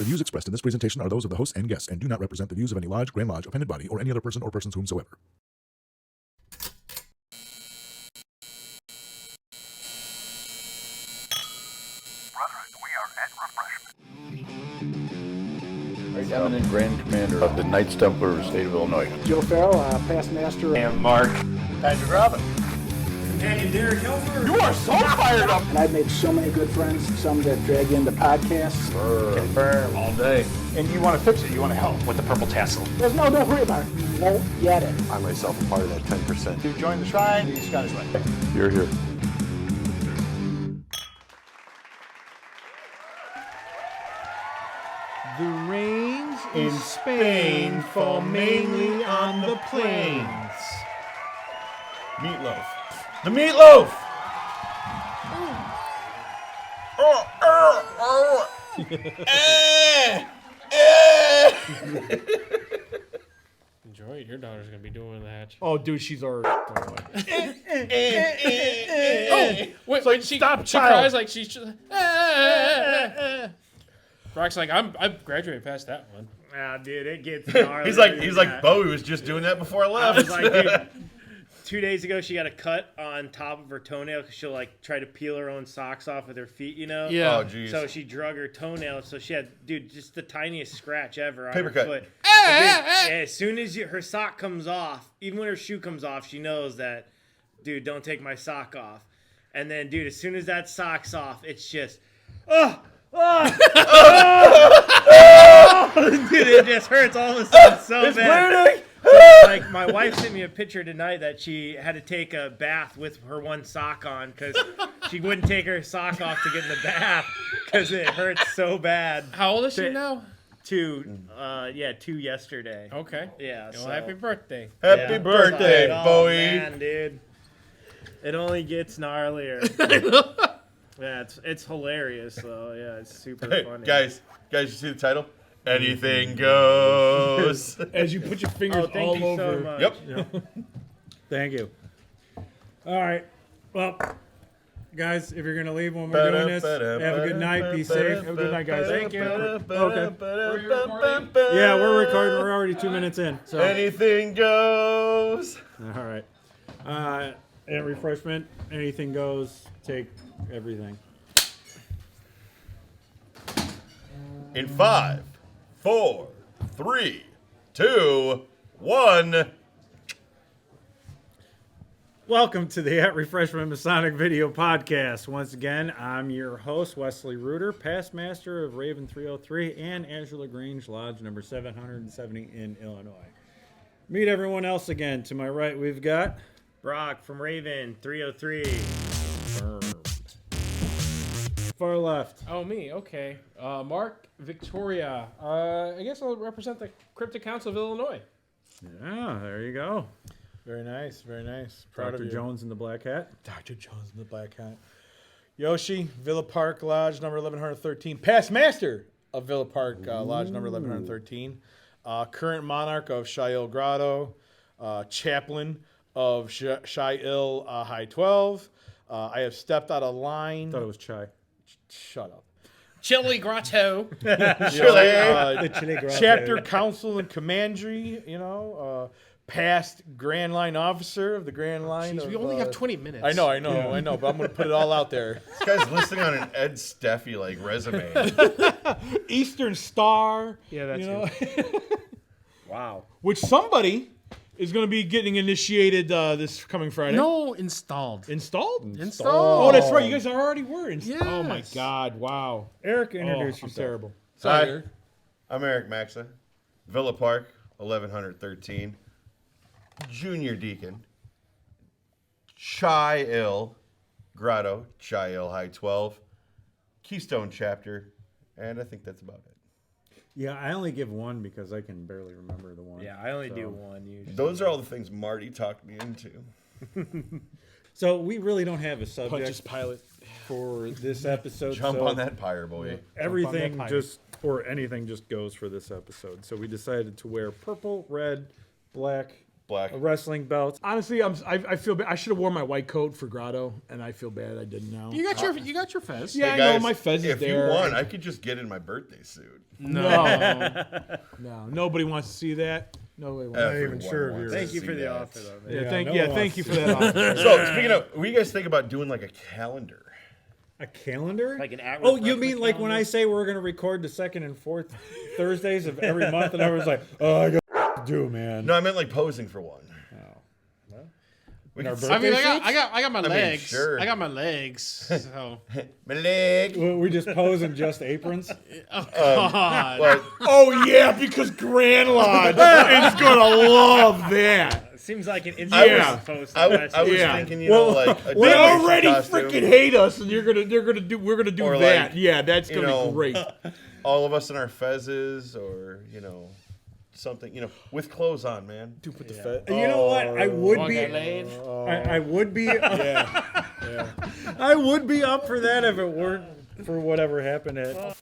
The views expressed in this presentation are those of the host and guests and do not represent the views of any lodge, Grand Lodge, appended body, or any other person or persons whomsoever. Brethren, we are at Refreshment. Eminent Grand Commander of the Knights Templar of the State of Illinois. Joe Farrell, past master. And Mark. Patrick Robin. Companion Derek Helfer. You are so fired up! And I've made so many good friends, some that drag into podcasts. Confirm. All day. And you want to fix it, you want to help with the purple tassel. There's no, don't worry about it. You won't get it. I myself am part of that 10%. To join the shrine, he's got his way. You're here. The rains in Spain fall mainly on the plains. Meatloaf. The meatloaf! Enjoy it. Your daughter's gonna be doing that. Oh, dude, she's already Wait, like, she stop, she child. cries like she's just. Brock's like, I've graduated past that one. Ah, dude, it gets gnarly. He's like, Bowie was just doing that before I I left. was like, dude, 2 days ago she got a cut on top of her toenail because she'll like try to peel her own socks off with her feet, you know? Yeah. Oh, jeez. So she drug her toenail, so she had, dude, just the tiniest scratch ever on Paper her cut. foot. But dude, as soon as her sock comes off, even when her shoe comes off, she knows that, dude, don't take my sock off. And then, dude, as soon as that sock's off, it's just, dude, it just hurts all of a sudden so bad. bleeding. So, like, my wife sent me a picture tonight that she had to take a bath with her one sock on because she wouldn't take her sock off to get in the bath because it hurts so bad. How old is she now? Two yesterday. Okay. Yeah. Well, so, happy birthday. Happy yeah. birthday, Oh, Bowie. man, dude. It only gets gnarlier. Yeah, it's hilarious though. Yeah, it's super Hey, funny. guys, you see the title? Anything goes. As you put your fingers all you over. So much. Yep. Thank you. All right. Well, guys, if you're going to leave when we're doing this, have a good night. Be safe. Have a good night, guys. Thank you. Okay. Yeah, we're recording. We're already 2 minutes in. So. Anything goes. All right. And refreshment, anything goes. Take everything. In 5, 4, 3, 2, 1. Welcome to the At Refreshment Masonic Video Podcast. Once again, I'm your host, Wesley Reuter, past master of Raven 303 and Azure LaGrange Lodge number 770 in Illinois. Meet everyone else again. To my right, we've got Brock from Raven 303. Far left. Oh, me. Okay. Mark Victoria. I guess I'll represent the Cryptic Council of Illinois. Yeah, there you go. Very nice, very nice. Proud Dr. of you. Jones in the black hat. Dr. Jones in the black hat. Yoshi, Villa Park Lodge number 1113. Past master of Villa Park Lodge number 1113. Current monarch of Shail Grotto. Chaplain of Shail High 12. I have stepped out of line. Thought it was chai. Shut up. Chili Grotto. The Chile Grotto. Chapter council and commandery, past Grand Line officer of the Grand Line. Jeez, of, we only have 20 minutes. I know, but I'm going to put it all out there. This guy's listing on an Ed Steffi resume. Eastern Star. Yeah, that's Wow. Which somebody is going to be getting initiated this coming Friday. No, installed. Installed? Installed. Oh, that's right. You guys already were installed. Yes. Oh, my God. Wow. Eric, introduce I'm yourself. terrible. Hi, Sorry. I'm Eric Maxa, Villa Park, 1113, Junior Deacon, Shail Grotto, Shail High 12, Keystone Chapter, and I think that's about it. Yeah, I only give one because I can barely remember the one. Yeah, I only do one usually. Those are all the things Marty talked me into. So we really don't have a subject Punches pilot. for this episode. Jump so on that pyre, boy. Everything Jump on that just, or anything just goes for this episode. So we decided to wear purple, red, black, Black. wrestling belts. Honestly, I feel bad. I should have worn my white coat for Grotto, and I feel bad I didn't know. You got your fez. Yeah, Hey, I guys, know my fez is if there. you want, I could just get in my birthday suit. No. No, nobody wants to see that. Nobody wants. Everyone sure of wants you. to Thank you see for the that. offer, though, man. Thank you for that offer. So speaking of, what do you guys think about doing like a calendar? A calendar? Like an at Oh, you refreshment mean like when I calendar? say we're going to record the second and fourth Thursdays of every month, and everyone's like, "Oh, I got to do, man." No, I meant like posing for one. We can I mean, I got my mean, legs. sure. I got my legs. So. my leg. We just pose in just aprons. Oh God. Well, Oh yeah, because Grand Lodge is gonna love that. Seems like an I Instagram was, post. I was Yeah. thinking, you know, like a They generation already costume. freaking hate us, and we're gonna do Or that. like, Yeah, that's you gonna know, be great. All of us in our fezzes, or you know, something, you know, with clothes on, man. Dude, put the fez. You know what? I would Wanna be. get laid? I would be. Yeah. I would be up for that if it weren't for whatever happened at.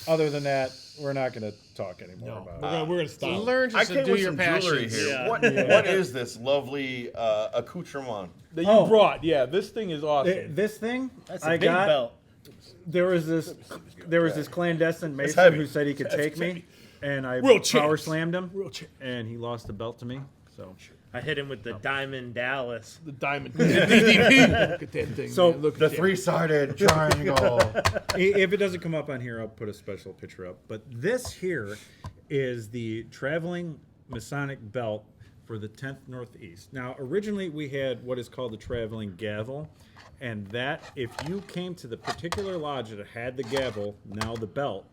Other than that, we're not going to talk anymore about it. We're gonna stop. Learn I just to came do with your some jewelry passions. here. Yeah. What is this lovely accoutrement? That you Oh. brought. Yeah, this thing is awesome. This thing That's a I big got. belt. There was this clandestine Mason heavy. who said he could take me, and I Real power champs. slammed him, Real champs. and he lost the belt to me. So I hit him with the Diamond Dallas. The diamond. The DDP. Look at that thing. So- man. Look The at that. three-sided triangle. if it doesn't come up on here, I'll put a special picture up. But this here is the traveling Masonic belt for the 10th Northeast. Now, originally we had what is called the traveling gavel, and that if you came to the particular lodge that had the gavel, now the belt,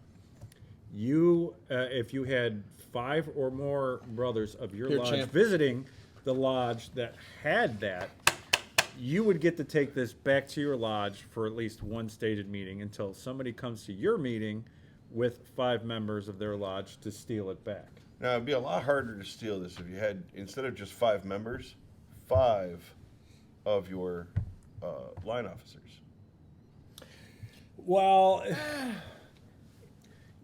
you if you had 5 or more brothers of your Here, lodge champ. visiting the lodge that had that, you would get to take this back to your lodge for at least one stated meeting until somebody comes to your meeting with 5 members of their lodge to steal it back. Now it'd be a lot harder to steal this if you had, instead of just 5 members, 5 of your line officers. Well,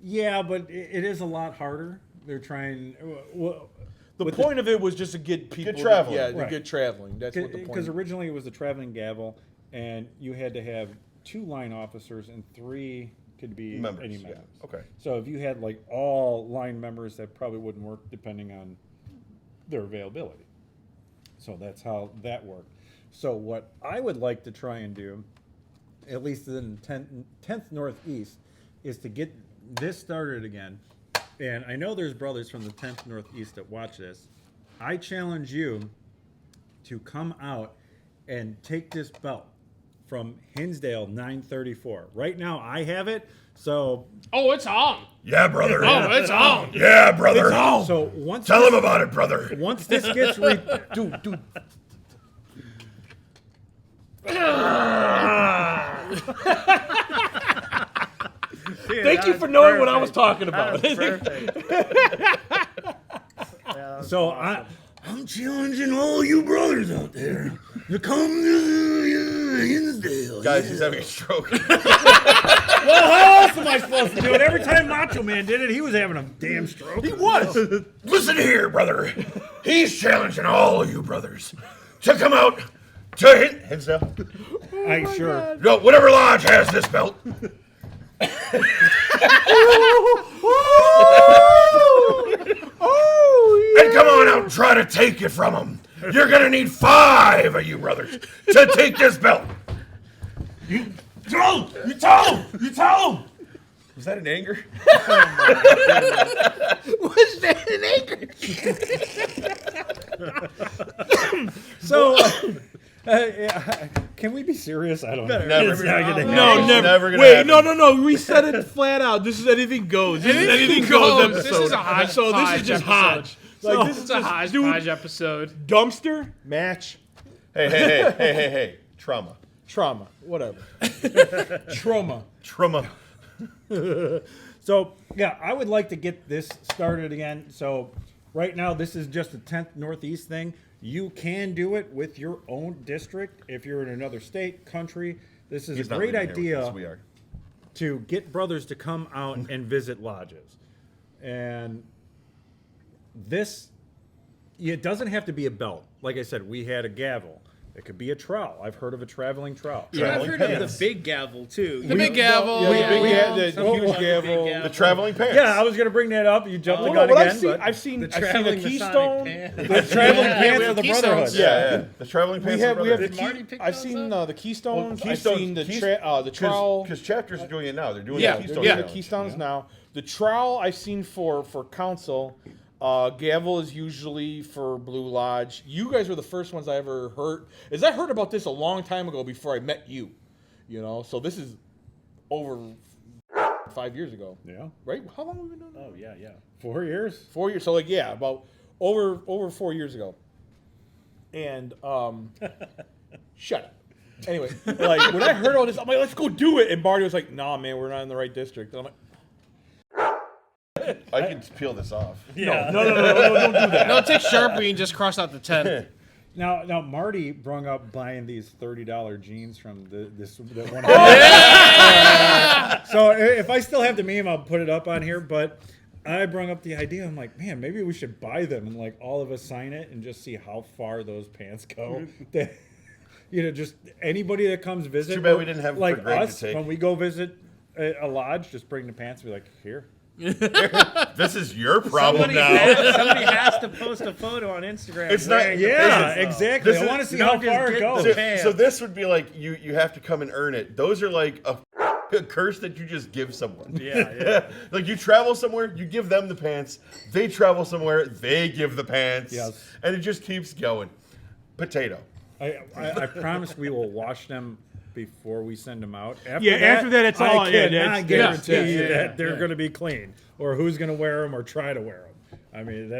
yeah, but it is a lot harder. They're trying. Well, The point of it was just to get people. Good traveling. Yeah, to Right. get traveling. That's what the point. because originally it was the traveling gavel, and you had to have 2 line officers and 3 could be Members, any yeah. members. Okay. So if you had like all line members, that probably wouldn't work depending on their availability. So that's how that worked. So what I would like to try and do, at least in 10th Northeast, is to get this started again. And I know there's brothers from the 10th Northeast that watch this. I challenge you to come out and take this belt from Hinsdale 934. Right now I have it, so Oh, it's on. Yeah, brother. Oh, it's on. Yeah, brother. so once Tell this, him about it, brother. once this gets dude. Thank you for knowing what I was talking about. Perfect. so I'm challenging all you brothers out there to come to Hinsdale. Guys, he's having a stroke. Well, how else am I supposed to do it? Every time Macho Man did it, he was having a damn stroke. He was. Listen here, brother. He's challenging all of you brothers to come out to Hinsdale. I sure. No, whatever lodge has this belt. And come on out and try to take it from him. You're gonna need 5 of you brothers to take this belt. You tell him. Was that an anger? So, can we be serious? I don't know. Never. It's not gonna No, happen. never. never gonna Wait, happen. no. We said it flat out. This is anything goes. This is anything goes. This Episode. is a hodgepodge So this is just episode. hodge. Like this It's is a just hodgepodge episode. dumpster match Hey. Trauma. trauma. Whatever. Trauma. So, yeah, I would like to get this started again. So, right now, this is just a 10th Northeast thing. You can do it with your own district if you're in another state, country. This is He's a not great leaving here with us, idea we are. to get brothers to come out and visit lodges. And this, it doesn't have to be a belt. Like I said, we had a gavel. It could be a trowel. I've heard of a traveling trowel. Yeah, I've Traveling heard of pants. the big gavel too. The big gavel. Yeah, the big yeah. the Some people huge like the big gavel. gavel. The traveling pants. Yeah, I was gonna bring that up. You jumped the gun But again. I've seen The a traveling keystone. Masonic The pants. traveling Yeah, pants we of have the keystones. brotherhood. Yeah. The traveling We pants. have of the brothers. Did Marty pick I've those seen up? the keystones. I've Keystones- seen the keys- trowel. Because chapters are doing it now. They're doing Yeah, the They're keystone doing challenge. the keystones now. The trowel I've seen for council. Gavel is usually for Blue Lodge. You guys were the first ones I ever heard. I heard about this a long time ago before I met you. You know, so this is over 5 years ago. Yeah. Right? How long have we been doing that? Oh yeah. 4 years. 4 years. So like about over 4 years ago. And shut up. Anyway, like when I heard all this, I'm like, let's go do it. And Barty was like, nah, man, we're not in the right district. And I'm like, I can peel this off. Yeah. no, don't do that. No, take Sharpie and just cross out the 10. Now Marty brung up buying these $30 jeans from this one. So if I still have the meme, I'll put it up on here. But I brung up the idea. I'm like, man, maybe we should buy them and like all of us sign it and just see how far those pants go. Just anybody that comes visit. too bad we didn't have it like for Greg to us take. when we go visit a lodge. Just bring the pants. And be like, here. This is your problem now. Somebody has to post a photo on Instagram. It's not- wearing the Yeah, pants, though. exactly. This I is- want to see you how don't just far it get goes. the So, pants. so this would be like you have to come and earn it. Those are like a curse that you just give someone. Yeah. Like you travel somewhere, you give them the pants. They travel somewhere, they give the pants. Yes. And it just keeps going. Potato. I promise we will wash them before we send them out. After that, it's all- I yeah, cannot that's- guarantee yeah, that they're going to be clean or who's going to wear them or try to wear them. I mean,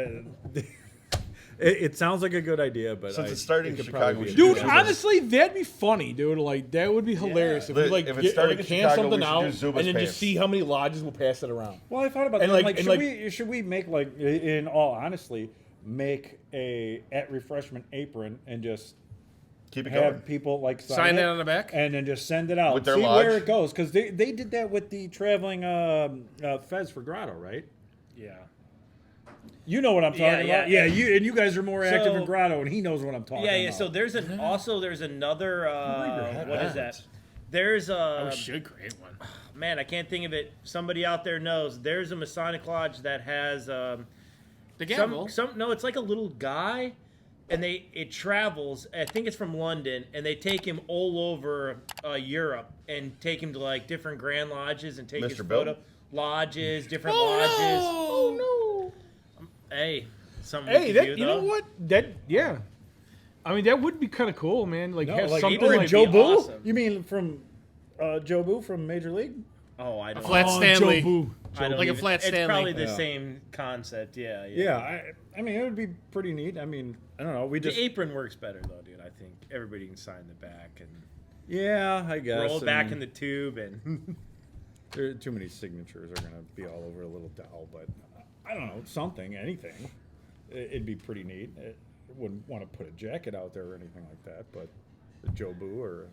it sounds like a good idea, but Since it's starting it in could probably Chicago, be we a should do Dude, Zubas. honestly, that'd be funny, dude. Like that would be hilarious if we like If it's get, starting like in can Chicago, something we should out do and Zubas then pants. just see how many lodges will pass it around. Well, I thought about And that. like- Like, and should we make like, in all honesty, make a at refreshment apron and just Keep it have going. people like Sign it that on the back? and then just send it out. With their See lodge? where it goes because they did that with the traveling fez for Grotto, right? Yeah. You know what I'm talking Yeah, about. yeah. You guys are more active in So- Grotto, and he knows what I'm talking about. Yeah. So there's there's another. What is that? There's We should create one. man, I can't think of it. Somebody out there knows. There's a Masonic lodge that has The gavel. no, it's like a little guy, and it travels. I think it's from London, and they take him all over Europe and take him to like different grand lodges and take his Mr. Bill? photo lodges, different lodges. Oh no! Hey, something Hey, we that could do, you know though. what? That I mean, that would be kind of cool, man. Like No, have like, something or like Joe be Boo? awesome. You mean from Joe Boo from Major League? Oh, I don't. Flat Oh, Stanley. Joe Boo. I don't like a even- flat It's Stanley. probably the Yeah. same concept. Yeah. Yeah, I mean it would be pretty neat. I mean, I don't know. We just The apron works better though, dude. I think everybody can sign the back and I guess roll I back mean, in the tube and. there too many signatures are gonna be all over a little dowel, but I don't know, something, anything. It'd be pretty neat. I wouldn't want to put a jacket out there or anything like that, but a Joe Boo or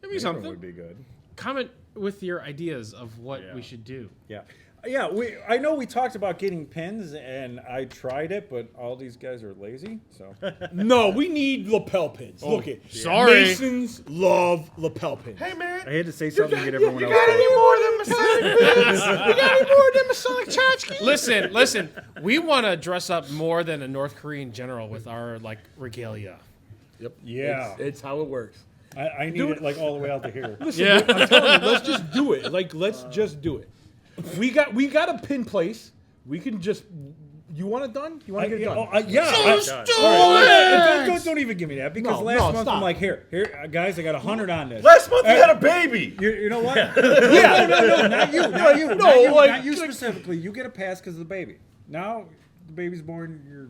Maybe apron something. would be good. Comment with your ideas of what Yeah. we should do. Yeah. Yeah, I know we talked about getting pins, and I tried it, but all these guys are lazy. So No, we need lapel pins. Look it. sorry. Masons love lapel pins. Hey man, I had to say something to get everyone else. got any more than Masonic pants? You got any more than Masonic tchotchkes? Listen. We want to dress up more than a North Korean general with our like regalia. Yeah, It's how it works. I need it like all the way out to here. Yeah. I'm telling you, let's just do it. Like, let's just do it. We got a pin place. We can just. You want it done? You want to get it done? Don't even give me that because No, last no, month stop. I'm like, here, guys, I got 100 on this. Last month you had a baby. You know what? Yeah. No, not you, not you, No, not you, like- not you specifically. You get a pass because of the baby. Now the baby's born. You're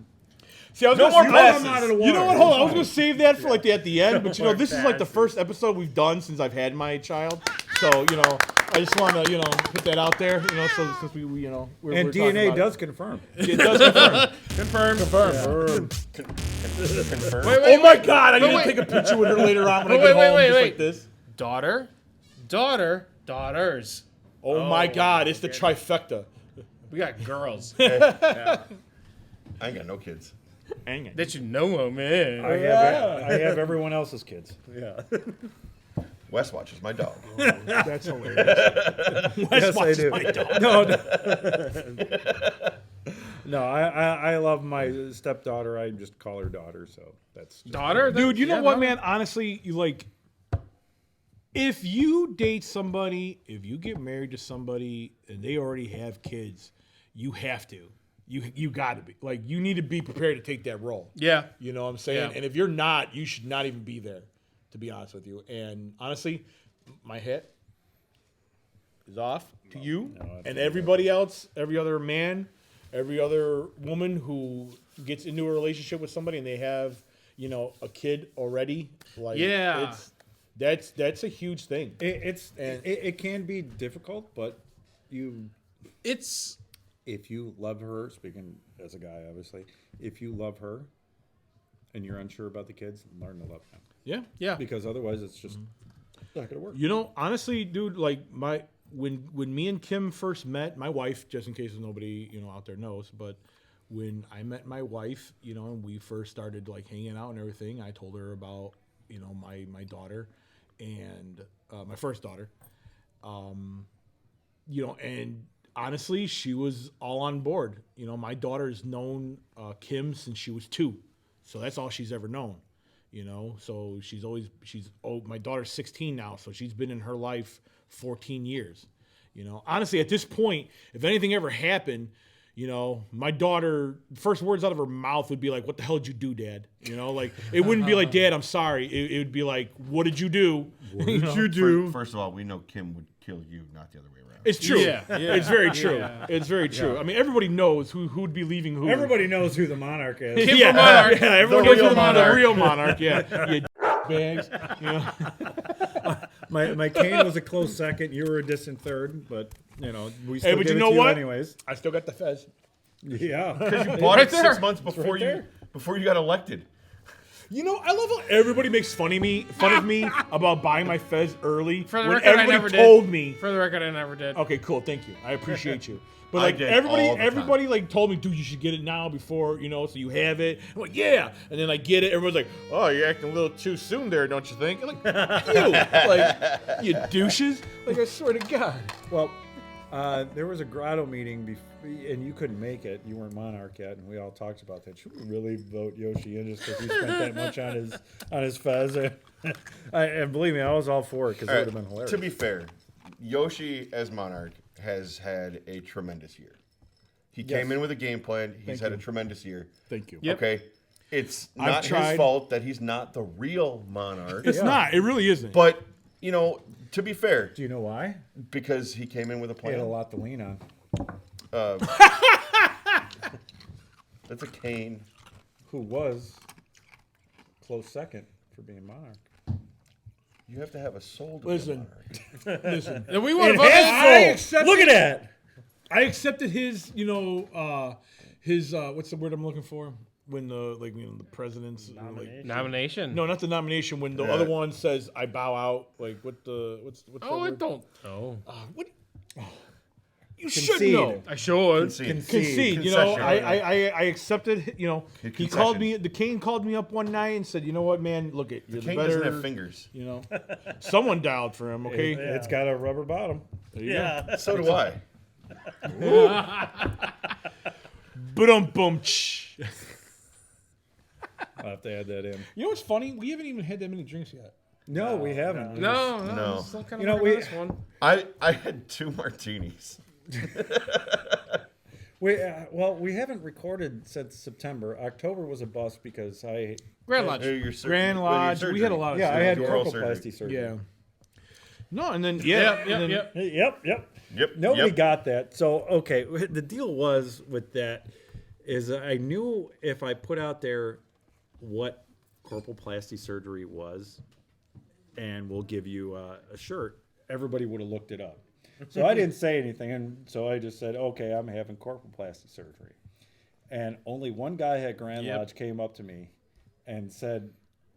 See, I was No gonna more say- passes. I'm out of the You know water. what? Hold on. I It's was gonna fine. save that for like at the end, but you know, More this is like the passes. first episode we've done since I've had my child. So you know, I just want to put that out there. You know, so since we we're And we're talking DNA about does confirm. it does confirm. Confirm. Wait, Oh my God! I need wait. to take a picture with her later on when I Wait, get wait, home, wait, just wait. like this. Daughters. Oh my God! It's the trifecta. We got girls. I ain't got no kids. Hang it. That you know of, man. I have everyone else's kids. Yeah. Wes watches my dog. That's hilarious. Yes, I do. No, I love my stepdaughter. I just call her daughter, so that's just Daughter? Dude, you know Yeah, what, no. man? Honestly, you like, if you date somebody, if you get married to somebody and they already have kids, you have to. You got to be. Like, you need to be prepared to take that role. Yeah. You know what I'm saying? Yeah. And if you're not, you should not even be there, to be honest with you. And honestly, my hat is off to you and everybody else, every other man, every other woman who gets into a relationship with somebody and they have, you know, a kid already. Like, Yeah. that's a huge thing. It can be difficult, but It's if you love her, speaking as a guy, obviously, if you love her and you're unsure about the kids, learn to love them. Yeah. yeah. Because otherwise, it's just not gonna work. You know, honestly, dude, like when me and Kim first met, my wife, just in case nobody, you know, out there knows, but when I met my wife, you know, and we first started like hanging out and everything, I told her about, you know, my daughter and my first daughter. You know, and honestly, she was all on board. You know, my daughter's known Kim since she was 2. So that's all she's ever known. You know, so my daughter's 16 now, so she's been in her life 14 years. You know, honestly, at this point, if anything ever happened, you know, my daughter, first words out of her mouth would be like, "What the hell did you do, Dad?" You know, like, it wouldn't be like, "Dad, I'm sorry." It would be like, "What did you do?" What did you do? First of all, we know Kim would kill you, not the other way around. It's true. Yeah. It's very true. It's very true. I mean, everybody knows who would be leaving who. Everybody knows who the monarch is. Kim from Monarch. Yeah, everyone The knows real who monarch. the real monarch. Yeah, you bags. You know. My cane was a close second. You were a distant third, but you know we still But give you it know to you what? anyways. I still got the fez. Yeah. Bought it there. 6 months before there. you got elected. You know, I love how everybody makes fun of me about buying my fez early. For the when record, I everybody never told did. me. For the record, I never did. Okay, cool. Thank you. I appreciate you. But I like did all the time. everybody like told me, dude, you should get it now before, you know, so you have it. I'm like, yeah. And then I get it. Everyone's like, oh, you're acting a little too soon there, don't you think? I'm like, you, like, you douches. Like, I swear to God. Well, there was a grotto meeting, and you couldn't make it. You weren't monarch yet, and we all talked about that. Should we really vote Yoshi in just because he spent that much on his fez? And believe me, I was all for it because it would have been hilarious. To be fair, Yoshi as monarch has had a tremendous year. He came in with a game plan. He's had a tremendous year. Thank you. Yep. Okay, it's I've not his tried. fault that he's not the real monarch. It's not. It really isn't. But you know, to be fair, Do you know why? because he came in with a He had a plan. lot to lean on. That's a cane. Who was close second for being monarch? You have to have a soul to be a Listen. monarch. Listen. And we want to vote. Look at that. I accepted his, you know, what's the word I'm looking for? When the president's like, Nomination. no, not the nomination. When the other one says I bow out, like what's the Oh, I word? don't. Oh. What? You should Concede. know. I should. Concede. You know, Concession. I accepted. You know, he Concession. called me. The King called me up one night and said, "You know what, man? Look, you're the King better." doesn't have fingers. You know, someone dialed for him. Okay, It's got a rubber bottom. there you go. So do I. Boom. I'll have to add that in. You know what's funny? We haven't even had that many drinks yet. No, we haven't. No. No. Still kind You of know, working we- on this one. I had 2 martinis. We haven't recorded since September. October was a bust because Grand Lodge. Grand Lodge. We had a lot of I had Oral corpoplasty surgery. Yeah. No, and then Yep. Yep. Nobody got that. So okay, the deal was with that is I knew if I put out there what corpoplasty surgery was, and we'll give you a shirt, everybody would have looked it up. So I didn't say anything, and so I just said, okay, I'm having corpoplasty surgery. And only one guy at Grand Lodge came up to me and said,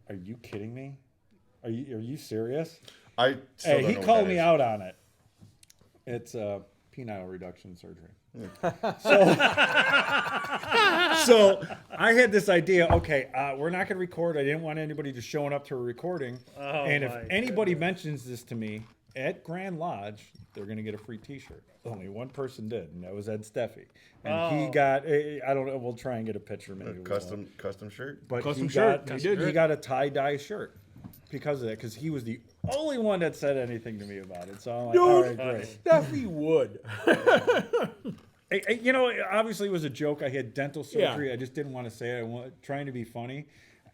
"Are you kidding me? Are you serious?" I still Hey, don't he know what called that me is. out on it. It's penile reduction surgery. So I had this idea. Okay, we're not going to record. I didn't want anybody just showing up to a recording. And if anybody mentions this to me at Grand Lodge, they're going to get a free T-shirt. Only one person did, and that was Ed Steffi. And he got, I don't know, we'll try and get a picture maybe. Custom shirt? But Custom he shirt. got a tie-dye shirt because of that, because he was the only one that said anything to me about it. So I'm like, all right, great. Steffi would. You know, obviously it was a joke. I had dental surgery. Yeah. I just didn't want to say it. I was trying to be funny.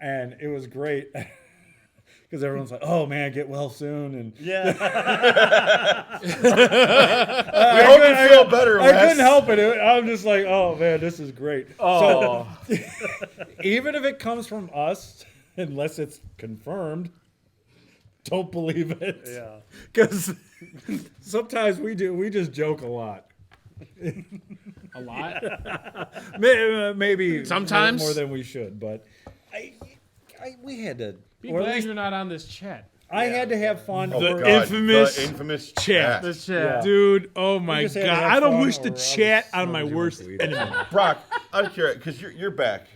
And it was great. Because everyone's like, "Oh man, get well soon," and Yeah. We hope you feel better, I Wes. couldn't help it. I'm just like, "Oh man, this is great." Oh. So, even if it comes from us, unless it's confirmed, don't believe it. Yeah. Because sometimes we just joke a lot. A lot. Maybe Sometimes. more than we should, but we had to. Be Or at glad least you're not on this chat. I had to have fun. Oh, for- God, infamous the infamous chat. chat. Yeah. Dude, oh my just God. had to have I don't fun wish to or else chat on my nobody worst would believe it. enemy. Brock, I'm curious because you're back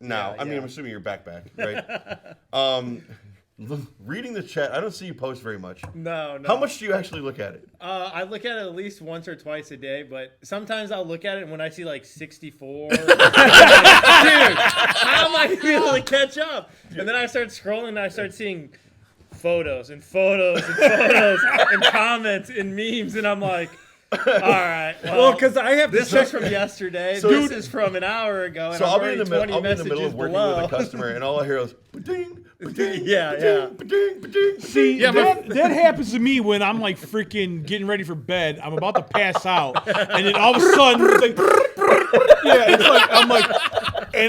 now. Yeah, I mean, yeah. I'm assuming you're back, right? Reading the chat, I don't see you post very much. No. How much do you actually look at it? I look at it at least once or twice a day, but sometimes I'll look at it and when I see like 64, dude, how am I gonna be able to catch up? And then I start scrolling and I start seeing photos and comments and memes, and I'm like, all right, Well, because I have this is from yesterday. So- this is from an hour ago, and So I'm I'll be already in the middle. 20 I'll be in the middle messages of working below. with a customer, and all I hear is ba-ding, ba-ding, Yeah, ba-ding, yeah. ba-ding, ba-ding, See, ba-ding. that happens to me when I'm like freaking getting ready for bed. I'm about to pass out, and then all of a sudden, it's like, yeah, it's like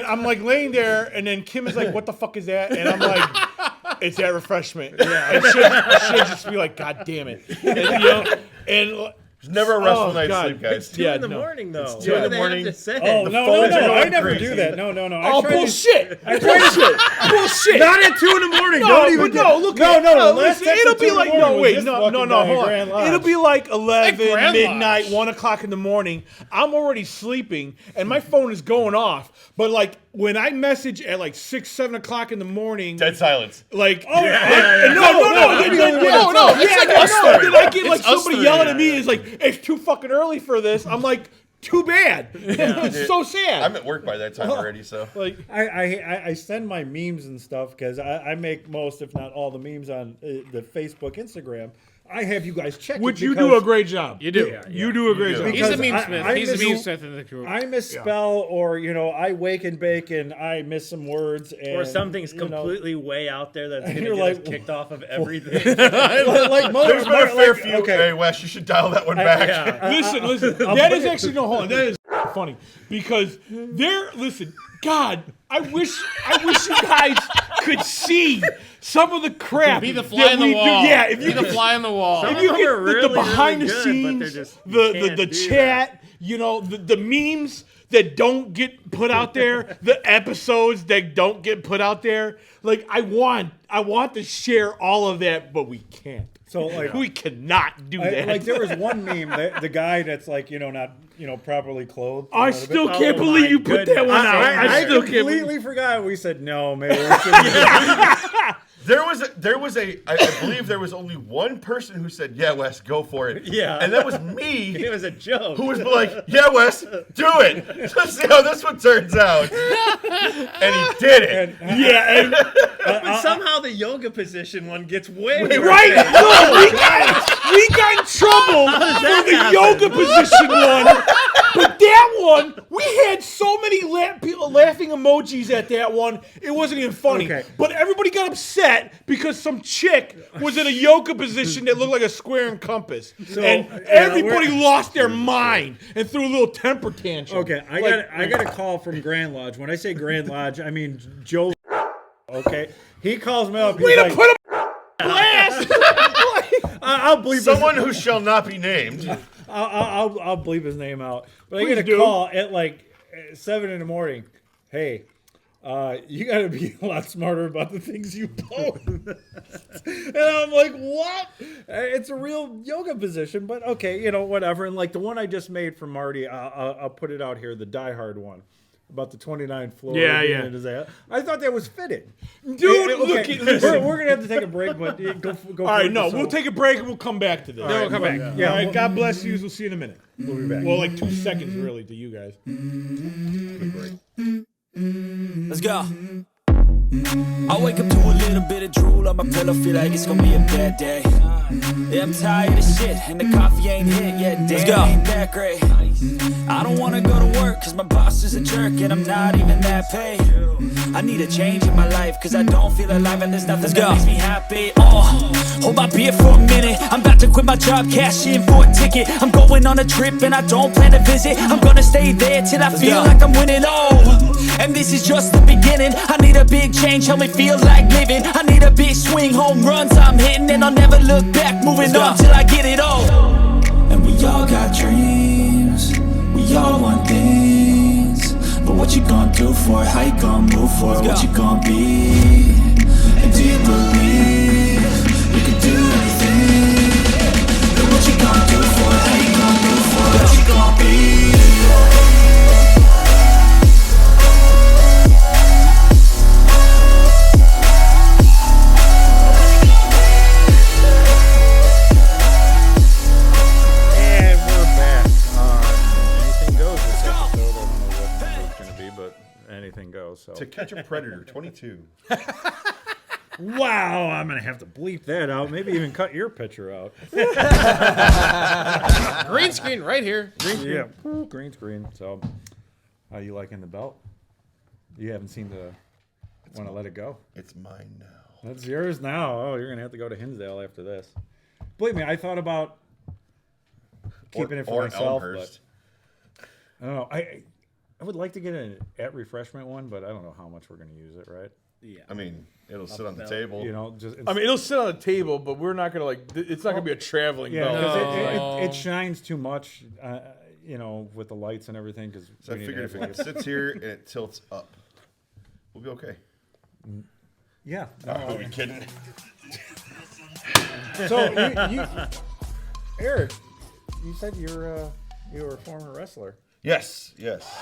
I'm like laying there, and then Kim is like, "What the fuck is that?" And I'm like, "It's that refreshment." Yeah, and she'll just be like, "God damn it," and There's never a restful Oh, night's God. sleep, guys. Two in the morning, though. What 2 in do the they morning. have to say? Oh, The no, phones are I going never crazy. do that. No. oh bullshit, bullshit. Not at 2 in the morning. No, Don't even. but no, look. No. The last Listen, text it'll at be 2 in the like morning was this fucking hold guy at on. Grand Lodge. It'll be like 11 Grand midnight, Lodge. 1 o'clock in the morning. I'm already sleeping, and my phone is going off. But like when I message at like 6, 7 o'clock in the morning, Dead silence. like yeah. no, It's like us no. three. Then I get like It's us somebody three. yelling at me. It's like it's too fucking early for this. I'm like, too bad. It's so sad. I'm at work by that time already, so. like. I send my memes and stuff because I make most, if not all, the memes on the Facebook, Instagram. I have you guys check. Which it you do because a great job. You do. You do a great do. job. He's a Because meme I- smith. I He's a miss- meme smith in the group. I misspell or I wake and bake and I miss some words and Or something's you know, completely way out there that's going to you're get like, us kicked off of everything. like There's been a fair like, few. okay. Hey, Wes, you should dial that one back. yeah. Listen. That is actually hold on. That is funny because listen, God, I wish you guys could see some of the crap. Be the that fly on the we wall. do. Yeah, if you Be the fly on the wall. Some if of you them get are really, the behind really the good, but scenes, they're just- you can't the do chat, the memes that don't get put out there, the episodes that don't get put out there. Like I want to share all of that, but we can't. So like We cannot do that. like there was one meme that the guy that's like not properly clothed. I you know, still Oh can't my believe you put that goodness. one out. I still can't believe. completely forgot. We said no, maybe. We shouldn't. There was I believe there was only one person who said, "Yeah, Wes, go for it." Yeah. And that was me. It was a joke. Who was like, "Yeah, Wes, do it. Let's see how this one turns out." And he did it. Yeah, and But somehow the yoga position one gets way worse. right? No, we got in trouble for the yoga position one. But that one, we had so many people laughing emojis at that one. It wasn't even funny. Okay. But everybody got upset because some chick was in a yoga position that looked like a square and compass. And everybody lost their mind and threw a little temper tantrum. Okay, I got a call from Grand Lodge. When I say Grand Lodge, I mean Joe. Okay, he calls me up. He's Way to like, put him blast. I'll bleep Someone who shall not be named. I'll bleep his name out. But I Please get a do. call at like 7 in the morning. Hey, You got to be a lot smarter about the things you post. And I'm like, what? It's a real yoga position, but okay, you know, whatever. And like the one I just made for Marty, I'll put it out here, the Die Hard one. About the 29th floor. Yeah. I thought that was fitting. Dude, okay, listen. We're going to have to take a break, but go All right, no, we'll take a break and we'll come back to this. Then we'll come back. Yeah, All right, God bless you. We'll see you in a minute. We'll be back. Well, like 2 seconds, really, to you guys. Let's go. I wake up to a little bit of drool on my pillow, feel like it's gonna be a bad day. Yeah, I'm tired of shit, and the coffee ain't hit yet. Damn, ain't that great. I don't wanna go to work, cause my boss is a jerk, and I'm not even that paid. I need a change in my life, cause I don't feel alive, and there's nothing that makes me happy. Hold my beer for a minute. I'm about to quit my job, cash in for a ticket. I'm going on a trip, and I don't plan to visit. I'm gonna stay there till I feel like I'm winning. And this is just the beginning. I need a big change, help me feel like living. I need a big swing, home runs I'm hitting, and I'll never look back, moving on till I get it all. And we all got dreams, we all want things, but what you gonna do for it? How you gonna move for it? What you gonna be? And do you believe you can do anything? And what you gonna do for it? How you gonna move for it? What you gonna be? Anything goes. So. To Catch a Predator 22. Wow, I'm gonna have to bleep that out. Maybe even cut your picture out. Green screen right here. Green screen. Yeah, green screen. So, how you liking the belt? You haven't seen the. Want to let it go? It's mine now. That's yours now. Oh, you're gonna have to go to Hinsdale after this. Believe me, I thought about keeping it for myself, but I don't know. I would like to get an at Refreshment one, but I don't know how much we're going to use it, right? Yeah. I mean, it'll sit on the table. You know, just I mean, it'll sit on the table, but we're not gonna it's not gonna be a traveling yeah, belt. because it shines too much, you know, with the lights and everything. Because So I figured if it sits here and it tilts up, we'll be okay. yeah. Are we kidding? So you Eric, you said you were a former wrestler. Yes.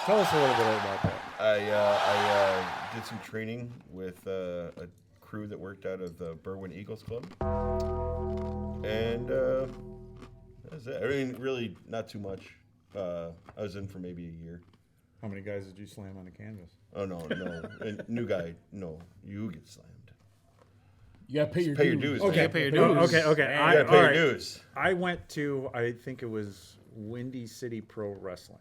Tell us a little bit about that. I did some training with a crew that worked out of the Berwyn Eagles Club, and that's it. I mean, really, not too much. I was in for maybe a year. How many guys did you slam on the canvas? Oh no, and new guy, no, you get slammed. You gotta pay your Pay your dues. dues. Okay, man. pay your dues. Okay. You gotta pay your dues. I went to, I think it was Windy City Pro Wrestling.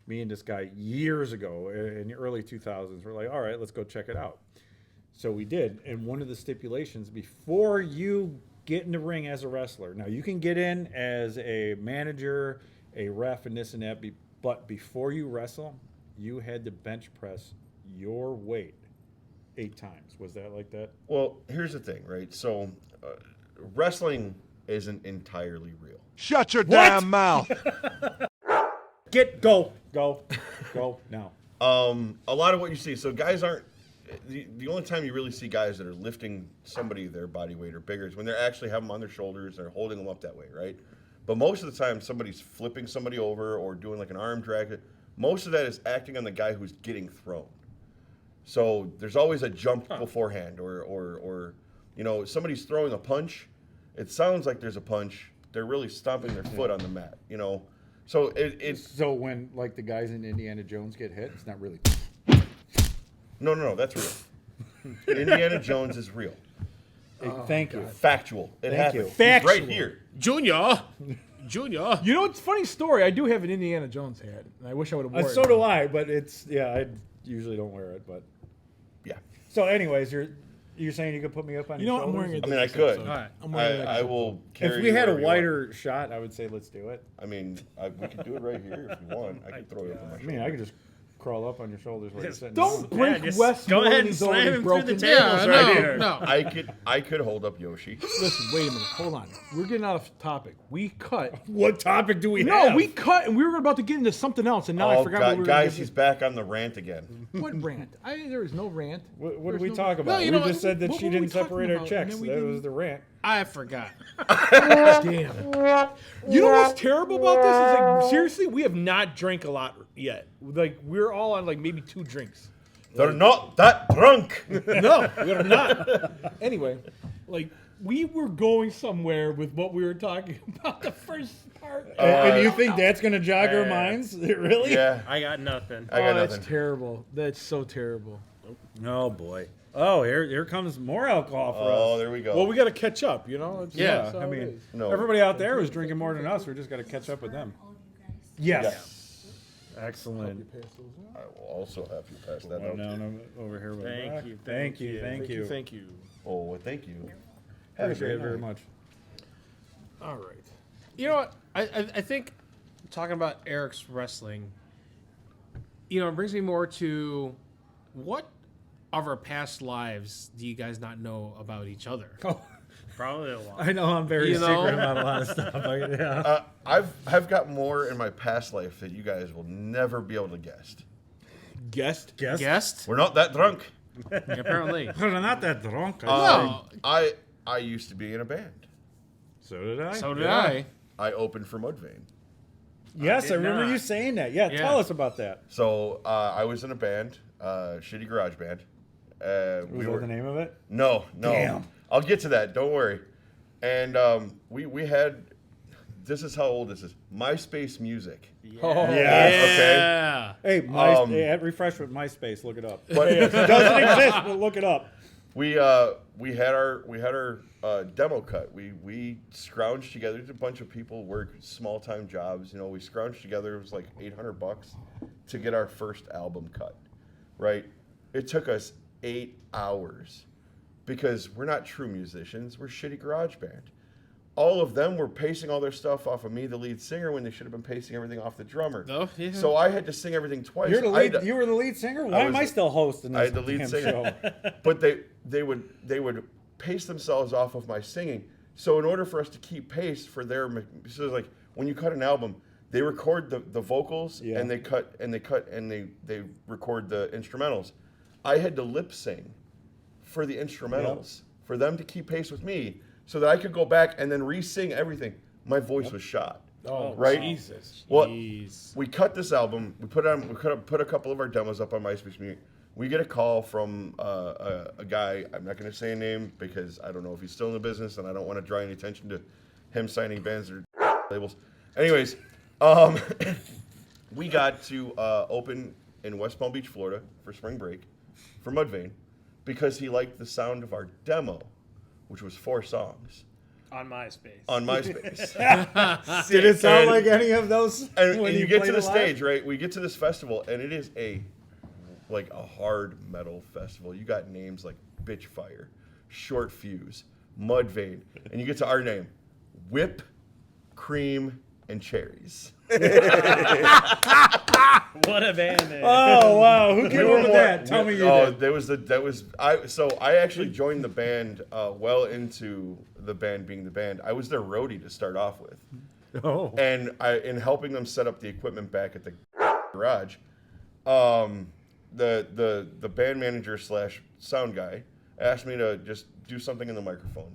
Me and this guy years ago in the early 2000s, we're like, all right, let's go check it out. So we did. And one of the stipulations before you get in the ring as a wrestler, now you can get in as a manager, a ref, and this and that, but before you wrestle, you had to bench press your weight 8 times. Was that like that? Well, here's the thing, right? So, wrestling isn't entirely real. Shut your damn mouth. Go now. A lot of what you see, so guys aren't. The only time you really see guys that are lifting somebody their body weight or bigger is when they're actually have them on their shoulders and they're holding them up that way, right? But most of the time, somebody's flipping somebody over or doing like an arm drag. Most of that is acting on the guy who's getting thrown. So there's always a jump beforehand, or you know, somebody's throwing a punch. It sounds like there's a punch. They're really stomping their foot on the mat, you know. So it's so when like the guys in Indiana Jones get hit, it's not really. No, that's real. Indiana Jones is real. Thank you. Factual. It happened. you. He's right here. Junior. You know, it's a funny story. I do have an Indiana Jones hat, and I wish I would have worn it. So do I, but it's I usually don't wear it, but Yeah. so anyways, you're saying you could put me up on You your know what? I'm shoulders? wearing it. I mean, I this could. episode. All right. I'm wearing it. I will carry If we you had a wherever you want. wider shot, I would say let's do it. I mean, we could do it right here if you want. I could throw you up on my I shoulder. mean, I could just crawl up on your shoulders while you're sitting Don't down. break just Wes. go more ahead than and he's slam already him through broken. the tables right here. No. I could hold up Yoshi. Listen, wait a minute. Hold on. We're getting out of topic. We cut. What topic do we No, have? we cut, and we were about to get into something else, and now I forgot what we were guys, going he's back on the rant again. What rant? There is no rant. What did There's we no- talk about? you we know just said that what she were we didn't talking separate our about? checks. And then we That didn't- was the rant. I forgot. Damn. You know what's terrible about this is like seriously, we have not drank a lot yet. Like we're all on like maybe 2 drinks. They're not that drunk. No, we are not. Anyway, Like, we were going somewhere with what we were talking about the first part. And you think that's going to jog our minds? Really? Yeah, I got nothing. I got That's nothing. terrible. That's so terrible. Oh, boy. Oh, here comes more alcohol for Oh, us. there we go. well, we got to catch up. You know. It's, Yeah. that's how I it mean, is. No. everybody out there was drinking more than us. We're just got to catch up with them. Yes. Excellent. I will also have you pass that One out. down over here with Thank Brock. you, Thank you. Thank you. Thank you. Oh, well, thank you. Have a Appreciate great it very night. much. All right. You know what? I think talking about Eric's wrestling, it brings me more to what of our past lives do you guys not know about each other? Probably a lot. I know I'm very You know? secret about a lot of stuff. Yeah. I've got more in my past life that you guys will never be able to guess. Guest. Guest? We're not that drunk. Apparently. We're not that drunk. No. I used to be in a band. So did I. So did Yeah. I. I opened for Mudvayne. Yes, I remember not. you saying that. Yeah, Yeah. tell us about that. So I was in a band, shitty garage band. Was that the name of it? No. Damn. I'll get to that. Don't worry. And we had. This is how old this is. MySpace Music. Oh, Yeah. Hey, at Refreshment, MySpace, look it up. But It doesn't exist, but look it up. we had our demo cut. We scrounged together. A bunch of people worked small time jobs. We scrounged together. It was like $800 to get our first album cut. Right. It took us 8 hours because we're not true musicians. We're shitty garage band. All of them were pacing all their stuff off of me, the lead singer, when they should have been pacing everything off the drummer. Oh, yeah. So I had to sing everything twice. You're the I lead, had to- you were the lead singer? Why am was- I still hosting this I had the lead damn singer. show? But they would pace themselves off of my singing. So in order for us to keep pace for their, so like when you cut an album, they record the vocals Yeah. and they they record the instrumentals. I had to lip sing for the instrumentals for them to keep pace with me, so that I could go back and then re-sing everything. My voice was shot. Oh, right? Jesus. Well, we cut this album. We put a couple of our demos up on MySpace Music. We get a call from a guy. I'm not going to say a name because I don't know if he's still in the business, and I don't want to draw any attention to him signing bands or labels. Anyways, we got to open in West Palm Beach, Florida, for spring break for Mudvayne because he liked the sound of our demo, which was 4 songs On MySpace. on MySpace. Did it sound And- like any of those? And when you get to played the it live? stage, right? We get to this festival, and it is a hard metal festival. You got names like Bitchfire, Short Fuse, Mudvayne, and you get to our name, Whip, Cream, and Cherries. What a band name. Oh, wow. Who came up with that? Tell me you did. So I actually joined the band well into the band being the band. I was their roadie to start off with. Oh. And in helping them set up the equipment back at the garage, the band manager / sound guy asked me to just do something in the microphone,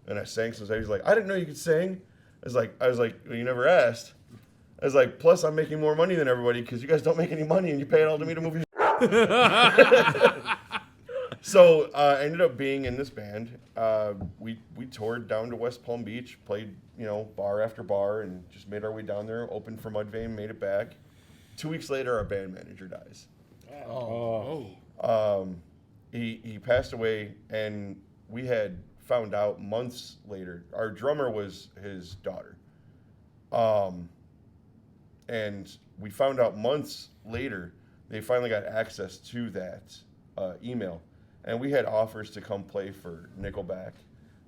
and I sang some. He's like, "I didn't know you could sing." I was like, well, "You never asked." I was like, "Plus, I'm making more money than everybody because you guys don't make any money, and you pay it all to me to move your." So I ended up being in this band. We toured down to West Palm Beach, played bar after bar, and just made our way down there. Opened for Mudvayne, made it back. 2 weeks later, our band manager dies. He passed away, and we had found out months later. Our drummer was his daughter. And we found out months later they finally got access to that email. And we had offers to come play for Nickelback,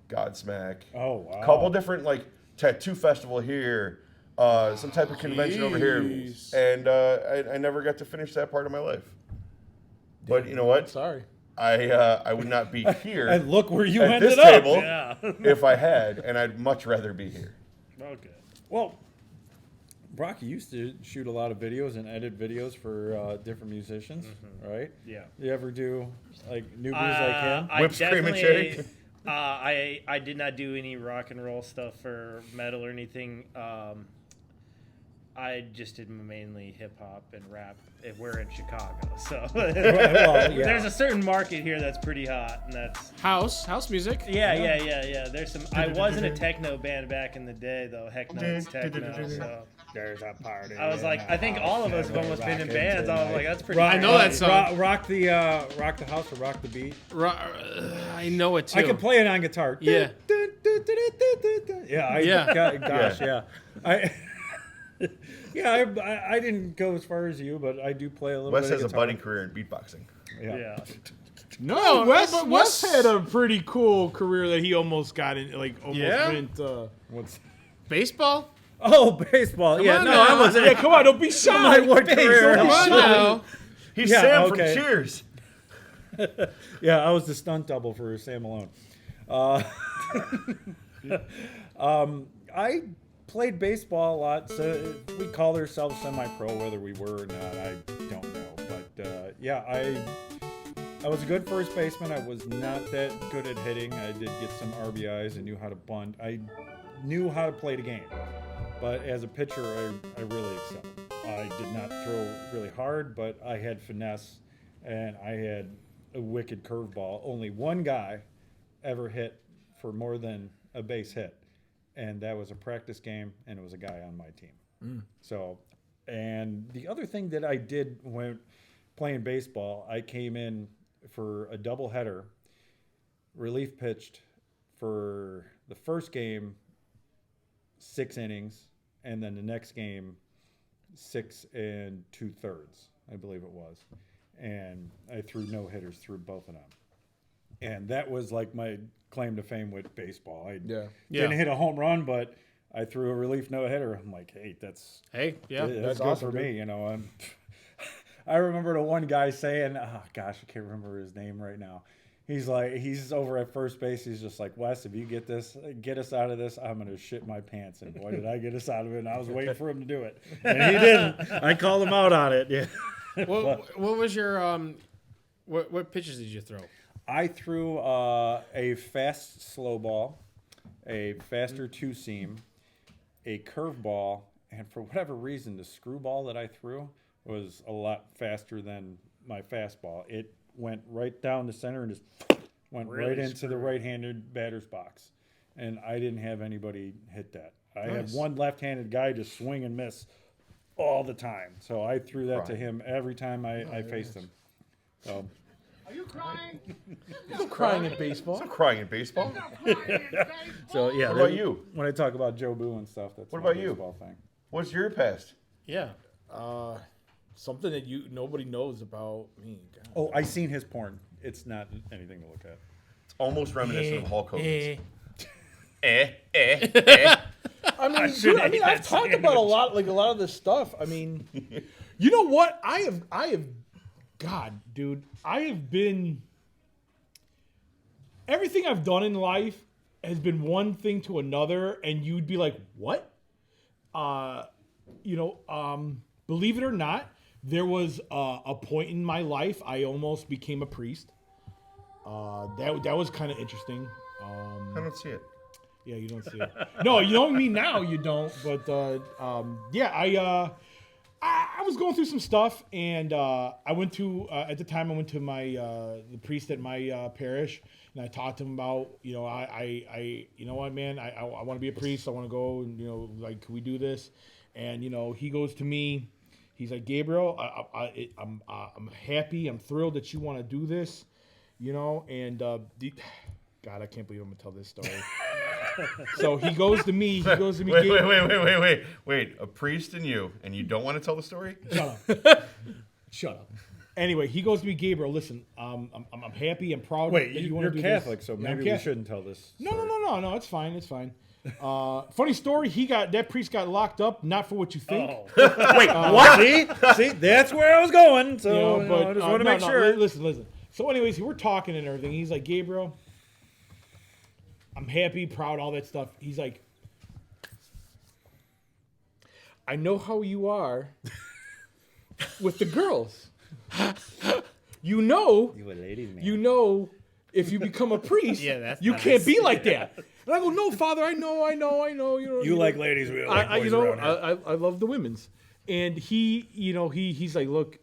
Godsmack. Oh, wow. A couple different, Tattoo Festival here, some type of convention over here, and I never got to finish that part of my life. But you know what? Sorry. I would not be here And look where you at ended this up. table Yeah. if I had, and I'd much rather be here. Okay. Well, Brock, you used to shoot a lot of videos and edit videos for different musicians, right? Yeah. You ever do like newbies like him? I Whipped cream and cherry? definitely. I did not do any rock and roll stuff for metal or anything. I just did mainly hip hop and rap. If we're in Chicago, so there's a certain market here that's pretty hot, and that's House music. yeah. There's some. I was in a techno band back in the day, though. Heck no, it's techno. So There's a party. I was like, I think all of us have almost been in bands. I was like, that's pretty. I know that song. Rock the house or rock the beat. I know it too. I can play it on guitar. Yeah. Yeah. Gosh, Yeah. I didn't go as far as you, but I do play a little Wes bit of has a guitar. budding career in beatboxing. Yeah. No, Wes Wes had a pretty cool career that he almost got in, like almost Yeah? went. What's baseball. Oh, baseball. Come yeah, on no, now. I wasn't. Yeah, come on, don't be shy. My what career? Come on now. He's Yeah, Sam okay. from Cheers. Yeah, I was the stunt double for Sam Malone. I played baseball a lot, so we called ourselves semi-pro. Whether we were or not, I don't know. But I was a good first baseman. I was not that good at hitting. I did get some RBIs. I knew how to bunt. I knew how to play the game. But as a pitcher, I really excelled. I did not throw really hard, but I had finesse, and I had a wicked curveball. Only one guy ever hit for more than a base hit, and that was a practice game, and it was a guy on my team. So, and the other thing that I did when playing baseball, I came in for a doubleheader, relief pitched for the first game 6 innings, and then the next game 6 2/3, I believe it was. And I threw no hitters through both of them. And that was like my claim to fame with baseball. I didn't hit a home run, but I threw a relief no hitter. I'm like, hey, that's Hey, yeah. that's good awesome, for me, dude. you know. I remember the one guy saying, oh gosh, I can't remember his name right now. He's like, he's over at first base. He's just like, Wes, if you get us out of this, I'm gonna shit my pants. And boy, did I get us out of it! And I was waiting for him to do it, and he didn't. I called him out on it. Yeah. What was your what pitches did you throw? I threw a fast slow ball, a faster 2-seam, a curveball, and for whatever reason, the screwball that I threw was a lot faster than my fastball. It went right down the center and just went right into the right-handed batter's box. And I didn't have anybody hit that. I had one left-handed guy just swing and miss all the time. So I threw that to him every time I faced him. So, Are you crying? No crying in baseball. I'm crying in baseball. so yeah. What about you? When I talk about Joe Boo and stuff, that's What my about you? baseball thing. What's your past? Yeah. Something that nobody knows about me. God. Oh, I seen his porn. It's not anything to look at. It's almost reminiscent of Hulk Hogan's. I mean, dude, I've talked about a lot of this stuff. I mean, You know what? I have, God, dude, I have been. Everything I've done in life has been one thing to another, and you'd be like, "What?" Believe it or not, there was a point in my life I almost became a priest. That was kind of interesting. I don't see it. Yeah, you don't see it. No, you know me now. You don't. But I was going through some stuff, and I went to at the time I went to my the priest at my parish, and I talked to him about I you know what, man, I want to be a priest. I want to go, and can we do this? And he goes to me. He's like, Gabriel, I'm happy. I'm thrilled that you want to do this. And God, I can't believe I'm gonna tell this story. So he goes to me. Wait. A priest and you don't want to tell the story? Shut up. Anyway, he goes to me, Gabriel. Listen, I'm happy and proud. Wait, that you want you're to do Catholic, this. so Yeah, I'm maybe we Catholic. shouldn't tell this. No. It's fine. Funny story. That priest got locked up, not for what you think. Wait, what? See, that's where I was going. So I just want to make sure. Listen. So, anyways, we're talking and everything. He's like, Gabriel, I'm happy, proud, all that stuff. He's like, I know how you are with the girls. You know, You a ladies man. you know, if you become a priest, you can't be like that. And I go, no, Father, I know. You know, You like ladies, we like I boys around here. I love the women's. And he's like, look,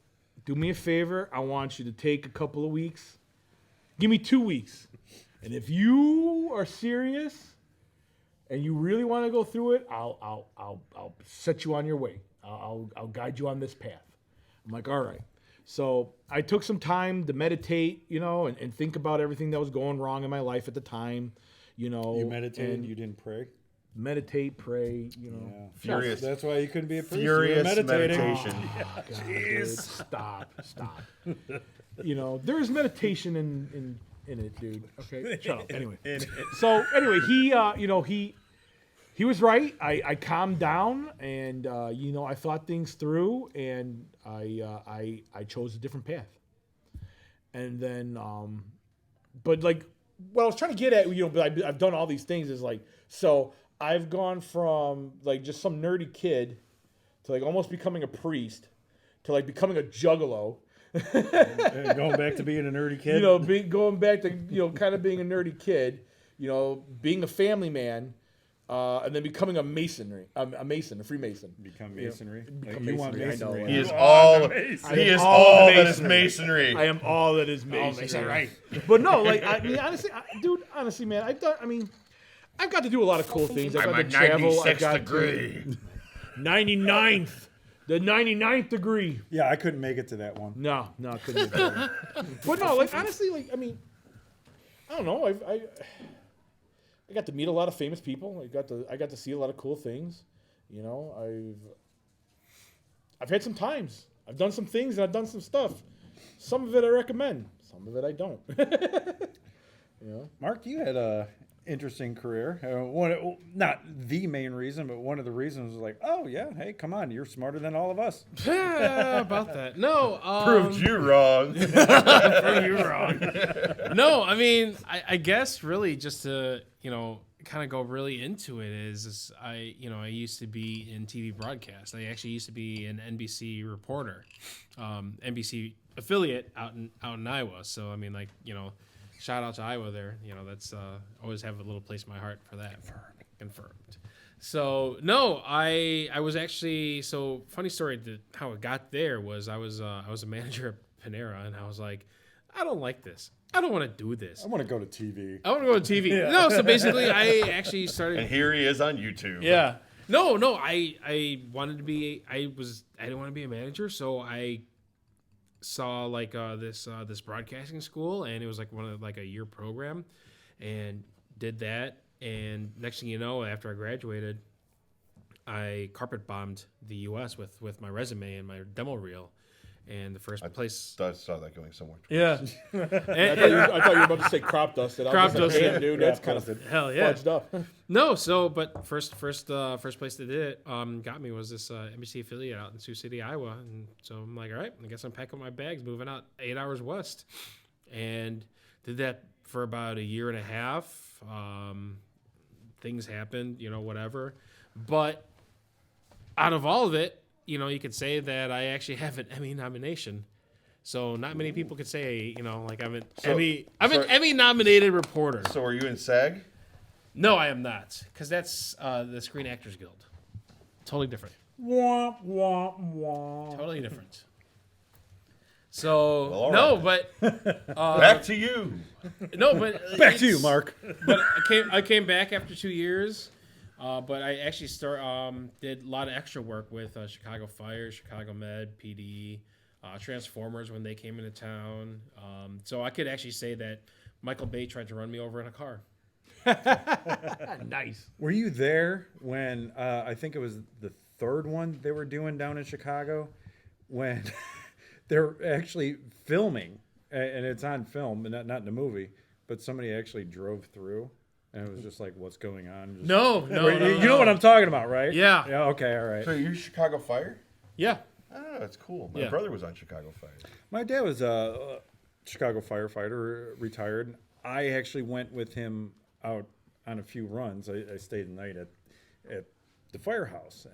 do me a favor. I want you to take a couple of weeks. Give me 2 weeks. And if you are serious and you really want to go through it, I'll set you on your way. I'll guide you on this path. I'm like, all right. So I took some time to meditate, and think about everything that was going wrong in my life at the time. You meditated, you didn't pray? Meditate, pray, Yeah. Furious. That's why you couldn't be a priest. Furious You were meditating. meditation. God, dude, stop. There's meditation in it, dude. Okay, shut up. Anyway, he was right. I calmed down and I thought things through and I chose a different path. And then, but like what I was trying to get at, but I've done all these things is like so. I've gone from like just some nerdy kid to like almost becoming a priest to like becoming a juggalo. Going back to being a nerdy kid. Going back to kind of being a nerdy kid. Being a family man, and then becoming a Mason, a Freemason. Become masonry. Become You want masonry, I know, masonry. He is all that is masonry. I am all that is masonry. Right. But no, like honestly, man, I've got to do a lot of cool things. I've got to travel. I've got degree. 99th. The 99th degree. Yeah, I couldn't make it to that one. No, I couldn't. But no, like honestly, like I don't know. I got to meet a lot of famous people. I got to see a lot of cool things. I've had some times. I've done some things and I've done some stuff. Some of it I recommend. Some of it I don't. Mark, you had a interesting career. Not the main reason, but one of the reasons was like, oh yeah, hey, come on, you're smarter than all of us. Yeah, about that. No. Proved you wrong. Proved you wrong. No, I mean, I guess really just to, kind of go really into it is I used to be in TV broadcast. I actually used to be an NBC reporter, NBC affiliate out in Iowa. So, I mean, like, shout out to Iowa there. That's always have a little place in my heart for that. Confirmed. So no, I was actually funny story how it got there was I was a manager at Panera and I was like, I don't like this. I don't want to do this. I want to go to TV. I want to go to TV. Yeah. No, so basically I actually started. And here he is on YouTube. Yeah. No. I wanted to be. I didn't want to be a manager, so I saw like this broadcasting school, and it was like one of a year program, and did that. And next thing you know, after I graduated, I carpet bombed the U.S. with my resume and my demo reel. And the first place I saw that going somewhere. Yeah. I thought you were about to say crop dusted. Crop dusted, like, dude. That's kind of hell yeah. fudged up. No, but first place that did it got me was this NBC affiliate out in Sioux City, Iowa, and so I'm like, all right, I guess I'm packing my bags, moving out 8 hours west, and did that for about a year and a half. Things happened, whatever, but out of all of it. You could say that I actually have an Emmy nomination. So not many people could say, I'm an Emmy nominated reporter. So are you in SAG? No, I am not. Because that's the Screen Actors Guild. Totally different. Womp, womp, womp. Totally different. So, Well, no, right. but... Back to you. No, but... Back to you, Mark. But I came back after 2 years. But I actually did a lot of extra work with Chicago Fire, Chicago Med, PD, Transformers when they came into town. So I could actually say that Michael Bay tried to run me over in a car. Nice. Were you there when I think it was the third one they were doing down in Chicago when they're actually filming and it's on film and not in the movie, but somebody actually drove through And it was just like, what's going on? Just, No. You know what I'm talking about, right? Yeah. Yeah. Okay. All right. So you're Chicago Fire? Yeah. Oh, that's cool. My Yeah. brother was on Chicago Fire. My dad was a Chicago firefighter, retired. I actually went with him out on a few runs. I stayed the night at the firehouse.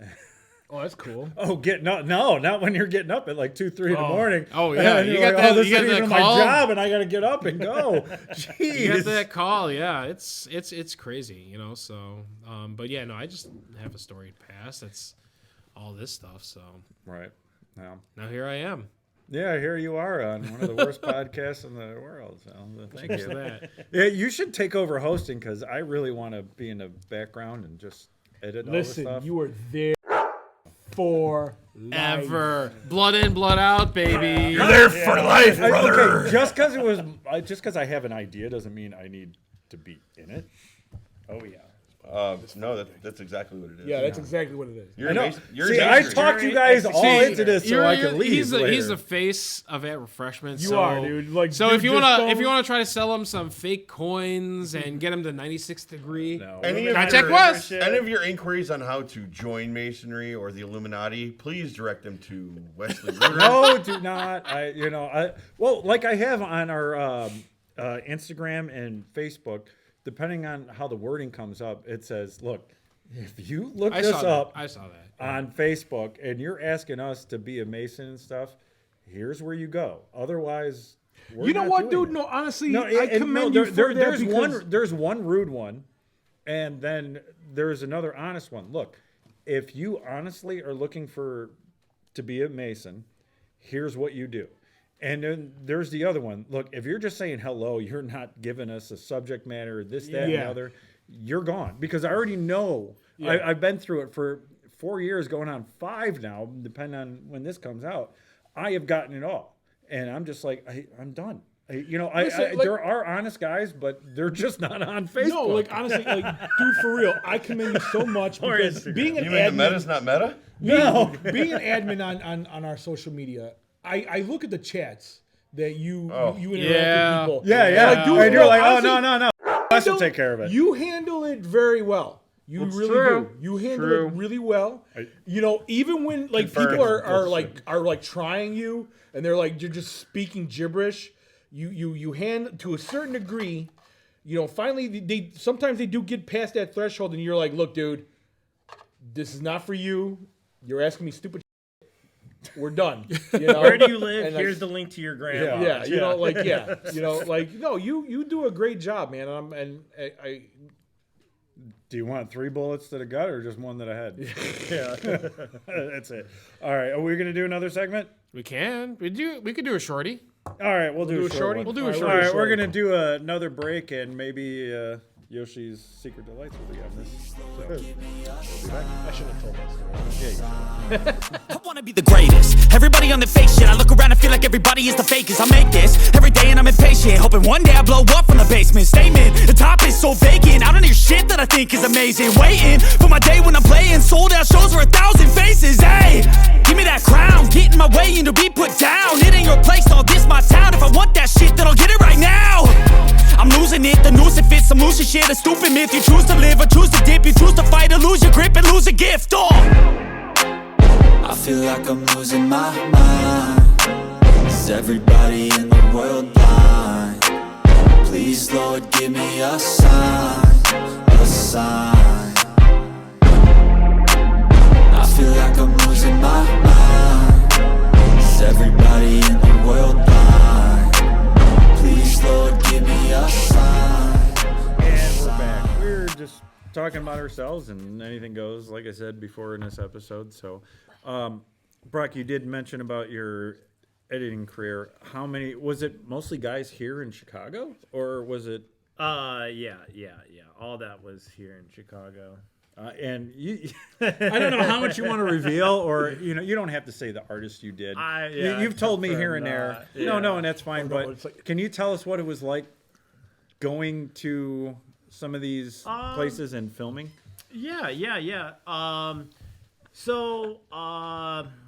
Oh, that's cool. Oh, not when you're getting up at like 2, 3 in the morning. Oh, yeah. And You you're got like, that- oh, this you got isn't that even my call? job, and I got to get up and go. Jeez. You got that call, yeah. It's crazy, you know. So, but yeah, no, I just have a storied past. That's all this stuff. So Right. Now, now here I am. yeah, here you are on one of the worst podcasts in the world. So thank Cheers you. to that. Yeah, you should take over hosting because I really want to be in the background and just edit all the Listen, stuff. you were there for life. Ever. Blood in, blood out, baby. You're there for life, brother. Okay, just because I have an idea doesn't mean I need to be in it. Oh yeah. No, that's exactly what it is. Yeah, that's exactly what it is. You're I know. amazing. You're See, amazing. I talked you guys all into this so I can leave. He's later. the face of at Refreshment. You so, are, dude. Like, so dude, if you just wanna don't- try to sell him some fake coins and get him to 96th degree, No. contact Wes. Any of your inquiries on how to join Masonry or the Illuminati, please direct them to Wesley Reuter. No, do not. Well, like I have on our Instagram and Facebook, depending on how the wording comes up, it says, "Look, if you look I this saw that. up I saw that. on Facebook and you're asking us to be a Mason and stuff, here's where you go. Otherwise, we're You know not what, doing dude? it." No, honestly, No, I commend you for that there's because there's one rude one, and then there's another honest one. Look, if you honestly are looking to be a Mason, here's what you do. And then there's the other one. Look, if you're just saying hello, you're not giving us a subject matter, this, that, and the Yeah. other, you're gone. Because I already know. Yeah. I've been through it for 4 years, going on 5 now, depending on when this comes out. I have gotten it all. And I'm just like, I'm done. Listen, there are honest guys, but they're just not on Facebook. no, like honestly, like dude, for real, I commend you so much Or because Instagram. being an You mean the admin, meta's not meta? being an admin on our social media, I look at the chats that you interact Yeah. with people. Yeah, And, yeah. like, dude, And you're no, like, honestly, oh, no. I should take care of it. You handle it very well. You It's really true. do. You handle True. it really well. Even when like Confirmed. people are like trying you and they're like you're just speaking gibberish, you hand to a certain degree. Finally they sometimes they do get past that threshold and you're like, look, dude, this is not for you. You're asking me stupid. We're done. Where do you live? And, like, Here's the link to your grandma. no, you do a great job, man. I Do you want 3 bullets to the gut or just one to the head? Yeah. That's it. All right. Are we going to do another segment? We can. We could do a shorty. All right. We'll do a short one. We'll do a All shorty. right. We're going to do another break and maybe Yoshi's Secret Delights will be on this. So, we'll be back. I should have told that. I wanna be the greatest. Everybody on the fake shit. I look around and feel like everybody is the fakest. I make this every day and I'm impatient, hoping one day I blow up from the basement. Statement, the top is so vacant. I don't hear shit that I think is amazing. Waiting for my day when I'm playing sold out shows for 1,000 faces. Hey, give me that crown, get in my way and to be put down. It ain't your place, all this my town. If I want that shit, then I'll get it right now. I'm losing it, the noose it fits. I'm losing shit, a stupid myth. You choose to live or choose to dip. You choose to fight or lose your grip and lose a gift. I feel like I'm losing my mind. Is everybody in the world blind? Please, Lord, give me a sign, a sign. I feel like I'm losing my mind. Is everybody in the world blind? Please, Lord, give me a sign. And we're back. We're just talking about ourselves and anything goes, like I said before in this episode. So, Brock, you did mention about your editing career. How many, was it mostly guys here in Chicago or was it? Yeah. All that was here in Chicago. And you, I don't know how much you want to reveal, or you don't have to say the artist you did. You've told me here and there. Yeah. No, and that's fine. no, But it's like- can you tell us what it was like going to some of these places and filming? Yeah.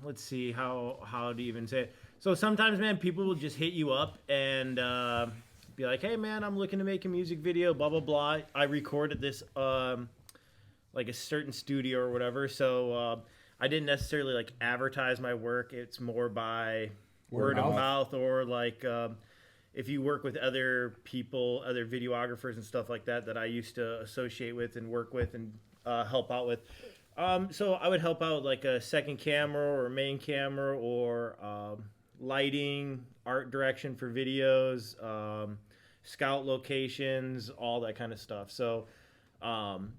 Let's see how to even say it. So sometimes, man, people will just hit you up and be like, hey man, I'm looking to make a music video, blah blah blah. I record at this like a certain studio or whatever, so I didn't necessarily like advertise my work. It's more by word of mouth, or like if you work with other people, other videographers and stuff like that I used to associate with and work with and help out with. So I would help out like a second camera or main camera or lighting, art direction for videos, scout locations, all that kind of stuff. So,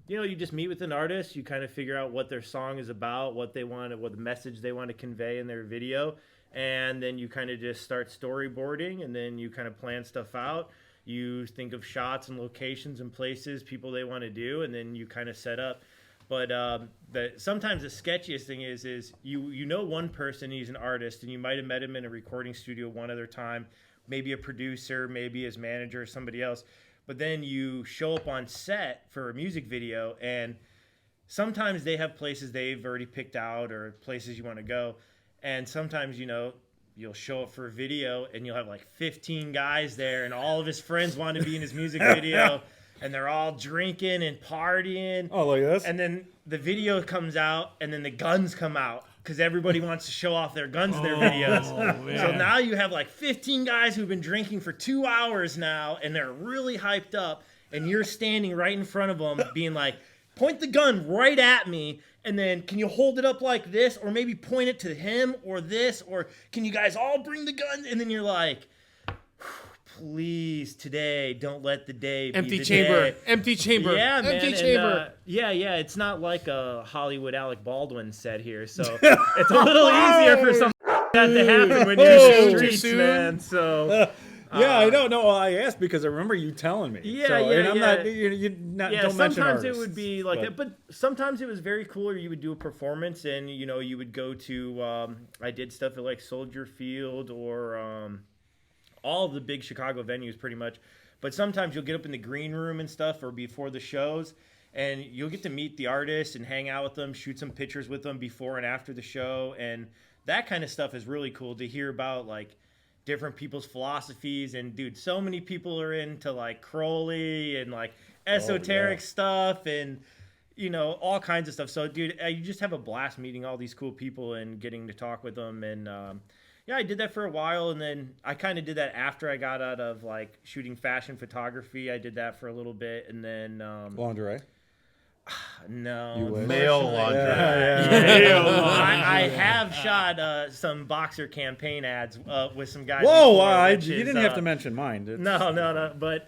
you just meet with an artist, you kind of figure out what their song is about, what they want, what the message they want to convey in their video. And then you kind of just start storyboarding, and then you kind of plan stuff out. You think of shots and locations and places, people they want to do, and then you kind of set up. But sometimes the sketchiest thing is you know one person, he's an artist, and you might have met him in a recording studio one other time, maybe a producer, maybe his manager or somebody else. But then you show up on set for a music video, and sometimes they have places they've already picked out or places you want to go. And sometimes, you'll show up for a video and you'll have like 15 guys there and all of his friends want to be in his music video. And they're all drinking and partying. Oh, look at this. And then the video comes out, and then the guns come out because everybody wants to show off their guns in their videos. So now you have like 15 guys who've been drinking for 2 hours now, and they're really hyped up. And you're standing right in front of them being like, point the gun right at me. And then can you hold it up like this? Or maybe point it to him or this? Or can you guys all bring the guns? And then you're like, please, today, don't let the day be the day. Empty chamber. Yeah, man. Empty chamber. Yeah. It's not like a Hollywood Alec Baldwin set here, so it's a little easier for some that to happen when you're in the streets, man. So. I don't know. Well, I asked because I remember you telling me. Yeah, so, yeah, and I'm yeah. not. Don't mention Sometimes artists, it would be like but sometimes it was very cool. Or you would do a performance, and you would go to. I did stuff at like Soldier Field or. All of the big Chicago venues pretty much. But sometimes you'll get up in the green room and stuff or before the shows, and you'll get to meet the artists and hang out with them, shoot some pictures with them before and after the show. And that kind of stuff is really cool to hear about, like different people's philosophies. And dude, so many people are into like Crowley and like esoteric stuff and all kinds of stuff. So dude, you just have a blast meeting all these cool people and getting to talk with them. And I did that for a while, and then I kind of did that after I got out of like shooting fashion photography. I did that for a little bit, and then lingerie. No, male lingerie. I have shot some boxer campaign ads with some guys. Whoa! You didn't have to mention mine. No. But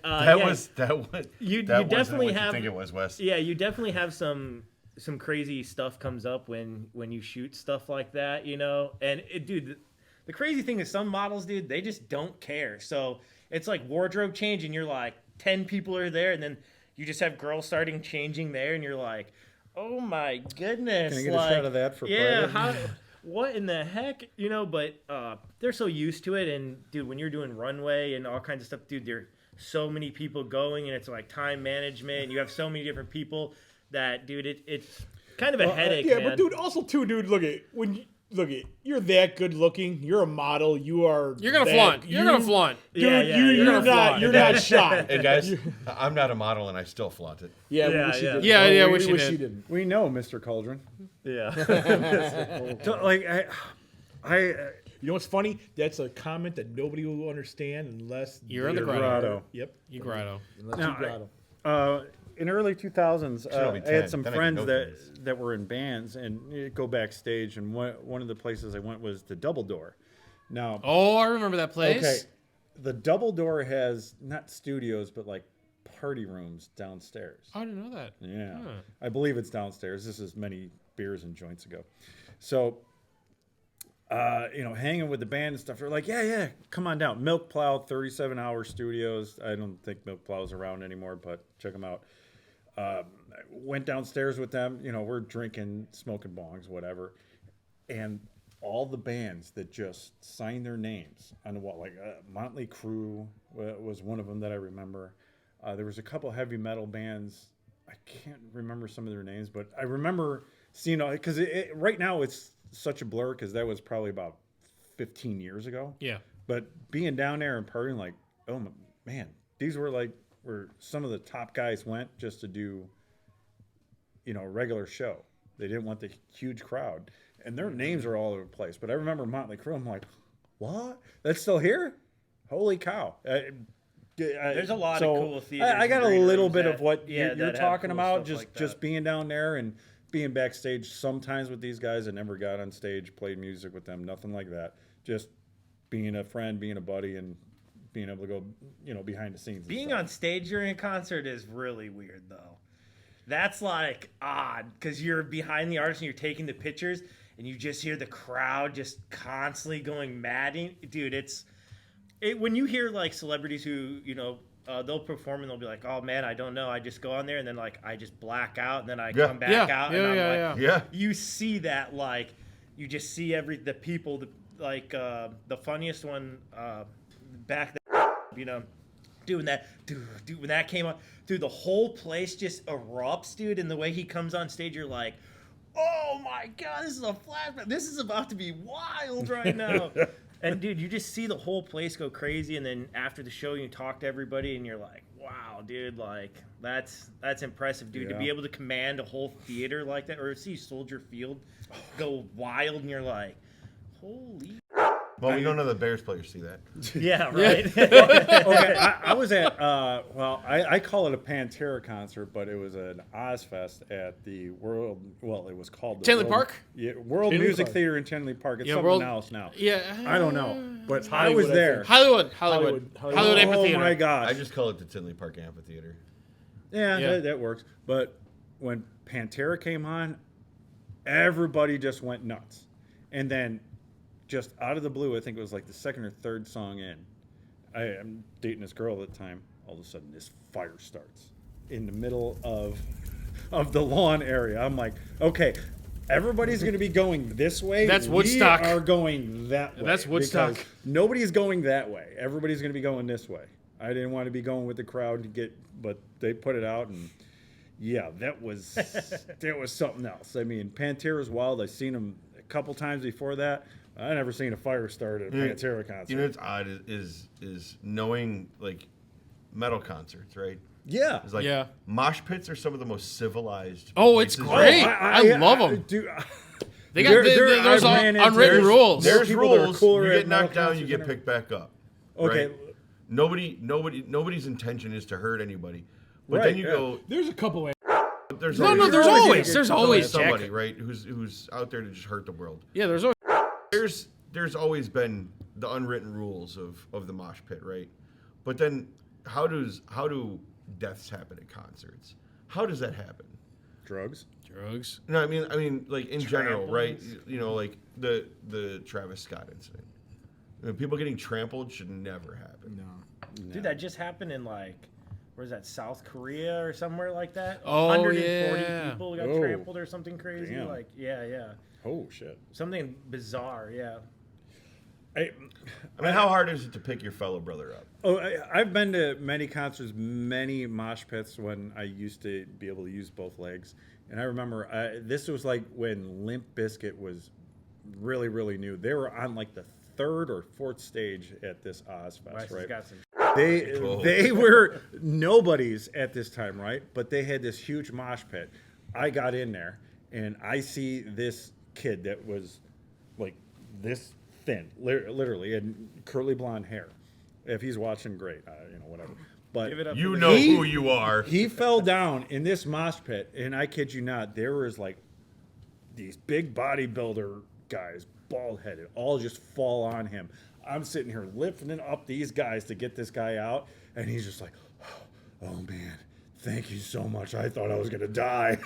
you definitely have. You think it was, Wes? Yeah, you definitely have some crazy stuff comes up when you shoot stuff like that, And dude. The crazy thing is some models, dude, they just don't care. So it's like wardrobe change, and you're like, 10 people are there, and then you just have girls starting changing there, and you're like, oh my goodness. Can I get a shot of that for private? What in the heck? But they're so used to it. And dude, when you're doing runway and all kinds of stuff, dude, there are so many people going, and it's like time management, and you have so many different people that, dude, it's kind of a headache, man. But dude, also too, dude, look at you're that good looking. You're a model. You're gonna flaunt. You're gonna flaunt. Dude, you're not shy. Hey guys, I'm not a model and I still flaunt it. Yeah, we wish you did. We know, Mr. Cauldron. Yeah. Like I you know what's funny? That's a comment that nobody will understand unless you're in the grotto. Yep. You grotto. Unless you grotto. In early 2000s, I had some friends that were in bands, and you'd go backstage, and one of the places I went was the Double Door. Now, I remember that place. Okay, the Double Door has not studios, but like party rooms downstairs. I didn't know that. Yeah, I believe it's downstairs. This is many beers and joints ago. So, hanging with the band and stuff, they're like, yeah, come on down. Milk Plow, 37-hour studios. I don't think Milk Plow's around anymore, but check them out. Went downstairs with them. We're drinking, smoking bongs, whatever. And all the bands that just signed their names on the wall, like Motley Crue was one of them that I remember. There was a couple heavy metal bands. I can't remember some of their names, but I remember seeing, because right now it's such a blur, because that was probably about 15 years ago. Yeah. But being down there and partying, like, oh man, these were like where some of the top guys went just to do, you know, a regular show. They didn't want the huge crowd, and their names are all over the place. But I remember Motley Crue. I'm like, what? That's still here? Holy cow! There's a lot of cool theaters. I got a and green little rooms bit that- of what yeah, you're that have talking cool about. stuff like Just that. being down there and being backstage sometimes with these guys. I never got on stage, played music with them, nothing like that. Just being a friend, being a buddy, and being able to go, you know, behind the scenes. and Being stuff. on stage during a concert is really weird, though. That's like odd because you're behind the artist and you're taking the pictures and you just hear the crowd just constantly going mad. Dude, when you hear like celebrities who, you know, they'll perform and they'll be like, oh man, I don't know. I just go on there and then like I just black out and then I come back out and I'm like, you see that, like, you just see the people, the funniest one back then, you know, doing that, dude, when that came on, dude, the whole place just erupts, dude, and the way he comes on stage, you're like, oh my god, this is a flashback. This is about to be wild right now. And dude, you just see the whole place go crazy, and then after the show, you talk to everybody, and you're like, wow, dude, like that's impressive, dude, to be able to command a whole theater like that, or see Soldier Field go wild, and you're like, holy. Well, we don't know the Bears players see that. Yeah, right. Okay, I was at, I call it a Pantera concert, but it was an Ozfest at the World, well, it was called the Tinley World, Park? Yeah, World Tinley Music Park. Theater in Tinley Park. It's Yeah, something else now. Yeah. I don't know, but I Hollywood, was I there. think. Hollywood Hollywood Hollywood Oh Amphitheater. my gosh. I just call it the Tinley Park Amphitheater. Yeah, Yeah. that works. But when Pantera came on, everybody just went nuts. And then just out of the blue, I think it was like the second or third song in, I'm dating this girl at the time. All of a sudden, this fire starts in the middle of the lawn area. I'm like, okay, everybody's going to be going this way. That's Woodstock. We are going that way. That's Woodstock. because Nobody's going that way. Everybody's going to be going this way. I didn't want to be going with the crowd to get, but they put it out, and yeah, that was something else. I mean, Pantera's wild. I've seen them a couple times before that. I never seen a fire start at a Pantera concert. You know what's odd is knowing like metal concerts, right? Yeah. It's like mosh pits are some of the most civilized. Oh, it's places great. you'll- I love them. Dude, They got those I've ran into- unwritten rules. There's people that are rules. cooler You at get knocked metal down, you get concerts picked back up. Okay. Right? Nobody's intention is to hurt anybody. But Right, then you yeah. go. There's a couple ways. There's No, always, there's always somebody, Jack. right, who's out there to just hurt the world. Yeah, there's always. There's always been the unwritten rules of the mosh pit, right? But then how do deaths happen at concerts? How does that happen? drugs. No, I mean, like in general, right? You know, like the Travis Scott incident. I mean, people getting trampled should never happen. No. Dude, that just happened in like, where's that, South Korea or somewhere like that? Oh, 140 yeah. people got Oh. trampled or something crazy. Damn. Like, yeah. Oh shit. Something bizarre, yeah. I mean, how hard is it to pick your fellow brother up? Oh, I've been to many concerts, many mosh pits when I used to be able to use both legs. And I remember this was like when Limp Bizkit was really, really new. They were on like the third or fourth stage at this Ozfest, Rice has right? got some They were nobodies at this time, right? But they had this huge mosh pit. I got in there, and I see this kid that was like this thin, literally, and curly blonde hair. If he's watching, great, whatever. But Give it up You for know the- who you are. he fell down in this mosh pit, and I kid you not, there was like these big bodybuilder guys, bald headed, all just fall on him. I'm sitting here lifting up these guys to get this guy out, and he's just like, "Oh man, thank you so much. I thought I was gonna die."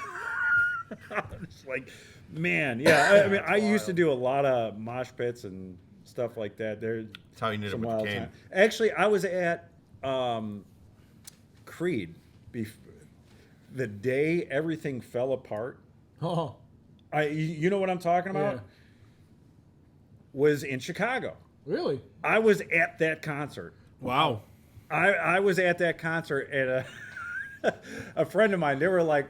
I'm just like, man, yeah. I mean, I used to do a lot of mosh pits and stuff like that. There's That's how you did it some with the wild cane. time. Actually, I was at Creed the day everything fell apart. Oh, You know what I'm talking about? Yeah. Was in Chicago. really? I was at that concert. Wow. I was at that concert at a friend of mine. They were like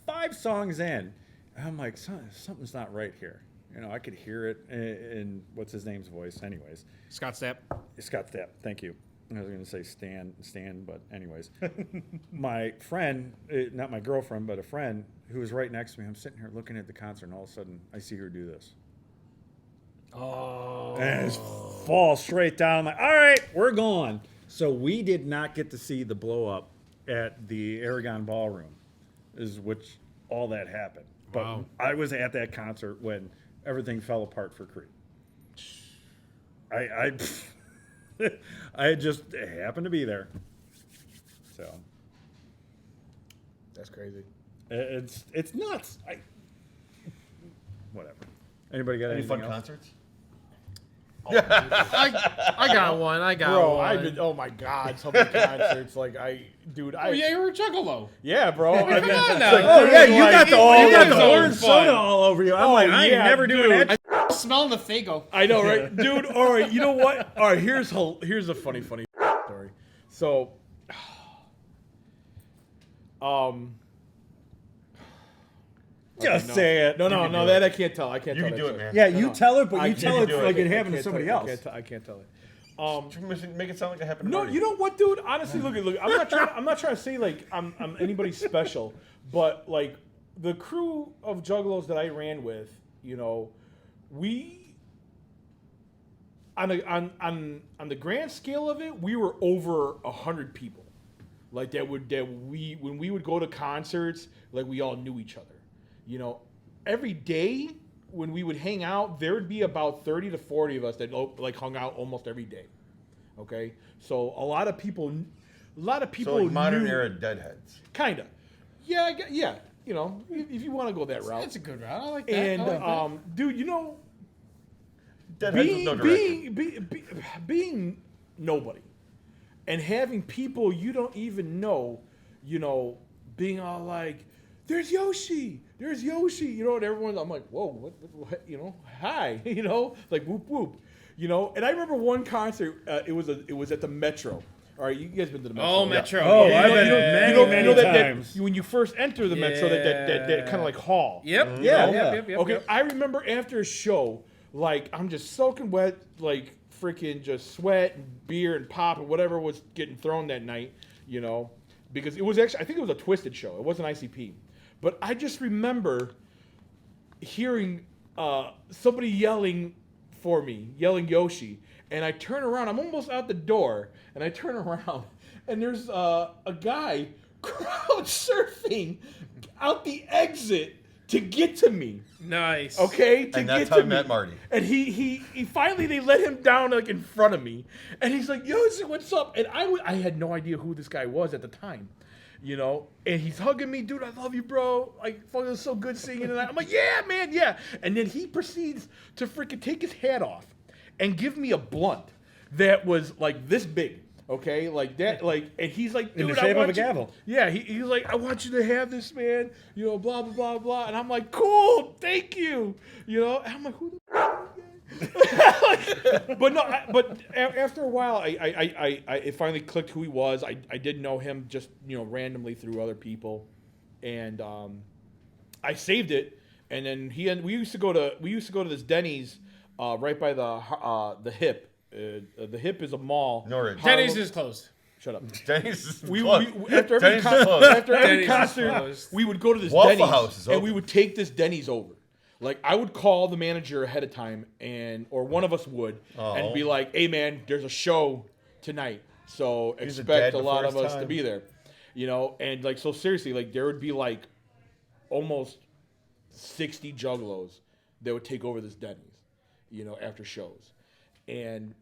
5 songs in. And I'm like, something's not right here. You know, I could hear it in what's his name's voice. Anyways, Scott Stapp. Scott Stapp. Thank you. I was going to say Stan, but anyways, my friend, not my girlfriend, but a friend who was right next to me. I'm sitting here looking at the concert, and all of a sudden, I see her do this. Oh. And it just falls straight down. I'm like, all right, we're gone. So we did not get to see the blow up at the Aragon Ballroom, is which all that happened. But Wow. I was at that concert when everything fell apart for Creed. I just happened to be there. So That's crazy. it's nuts. Whatever. Anybody got Any anything fun else? concerts? I got one. Bro, one. I've been, oh my God, so many concerts. Like, Oh, yeah, you were a Juggalo. Yeah, bro. I mean, on it's now. like, Oh yeah, you like- got the always orange fun. soda all over you. I'm Oh, like, I ain't yeah, never doing dude. that. Smelling the Fago. I know, right, dude? All right, you know what? All right, here's a funny story. So, Just no. say it. No, can do that it. I can't tell. I can't You tell. can that do it, shit. man. Yeah, you tell it, but I you can't tell it do like it I happened to can't somebody tell it. else. I can't tell it. Make it sound like it happened to No, Marty. you know what, dude? Honestly, look. I'm not trying to say like I'm anybody special, but like the crew of juggalos that I ran with, you know, we on the grand scale of it, we were over 100 people. Like when we would go to concerts, like we all knew each other. You know, every day when we would hang out, there would be about 30 to 40 of us that like hung out almost every day. Okay, so a lot of people So like modern knew, era deadheads. kinda, yeah. You know, if you want to go that route. That's a good route. I like that. And I like that. dude, you know, Deadheads with no direction. being nobody and having people you don't even know, you know, being all like, there's Yoshi, you know, and everyone's, I'm like, whoa, what, you know, hi, you know, like whoop whoop, you know. And I remember one concert, it was at the Metro. All right, you guys been to the Metro? Oh, Metro. Oh, yeah. I've been many that times. when you first enter the Metro, that kind of like hall. Yep. Yeah, Yep. Okay, I remember after a show, like I'm just soaking wet, like freaking just sweat and beer and pop and whatever was getting thrown that night, you know, because it was actually, I think it was a Twisted show. It wasn't ICP, but I just remember hearing somebody yelling Yoshi, and I turn around. I'm almost out the door, and I turn around, and there's a guy crowd surfing out the exit to get to me. Nice. Okay, to And that's get how to I met me. Marty. And he finally they let him down like in front of me, and he's like, "Yo, what's up?" And I had no idea who this guy was at the time, you know. And he's hugging me, dude. I love you, bro. Like, fuck, it was so good seeing you tonight. I'm like, yeah, man, yeah. And then he proceeds to freaking take his hat off and give me a blunt that was like this big. Okay, like that, like, and he's like, dude, In the shape I of want a you- gavel. Yeah, he's like, I want you to have this, man. You know, blah blah blah blah. And I'm like, cool, thank you. You know, and I'm like, who the like, but no, after a while, it finally clicked who he was. I did know him just, you know, randomly through other people, and I saved it. And then we used to go to this Denny's right by the Hip. The Hip is a mall. Norridge. Denny's is closed. Shut up. Denny's is We closed. after every, Denny's is closed. after every Denny's is concert, closed. we would go to this Waffle Denny's House is and open. we would take this Denny's over. Like, I would call the manager ahead of time, or one of us would, and be like, "Hey, man, there's a show tonight, so He's a expect dad a lot of before his us to time." be there." You know, and like, so seriously, like, there would be like almost 60 juggalos that would take over this Denny's, you know, after shows, and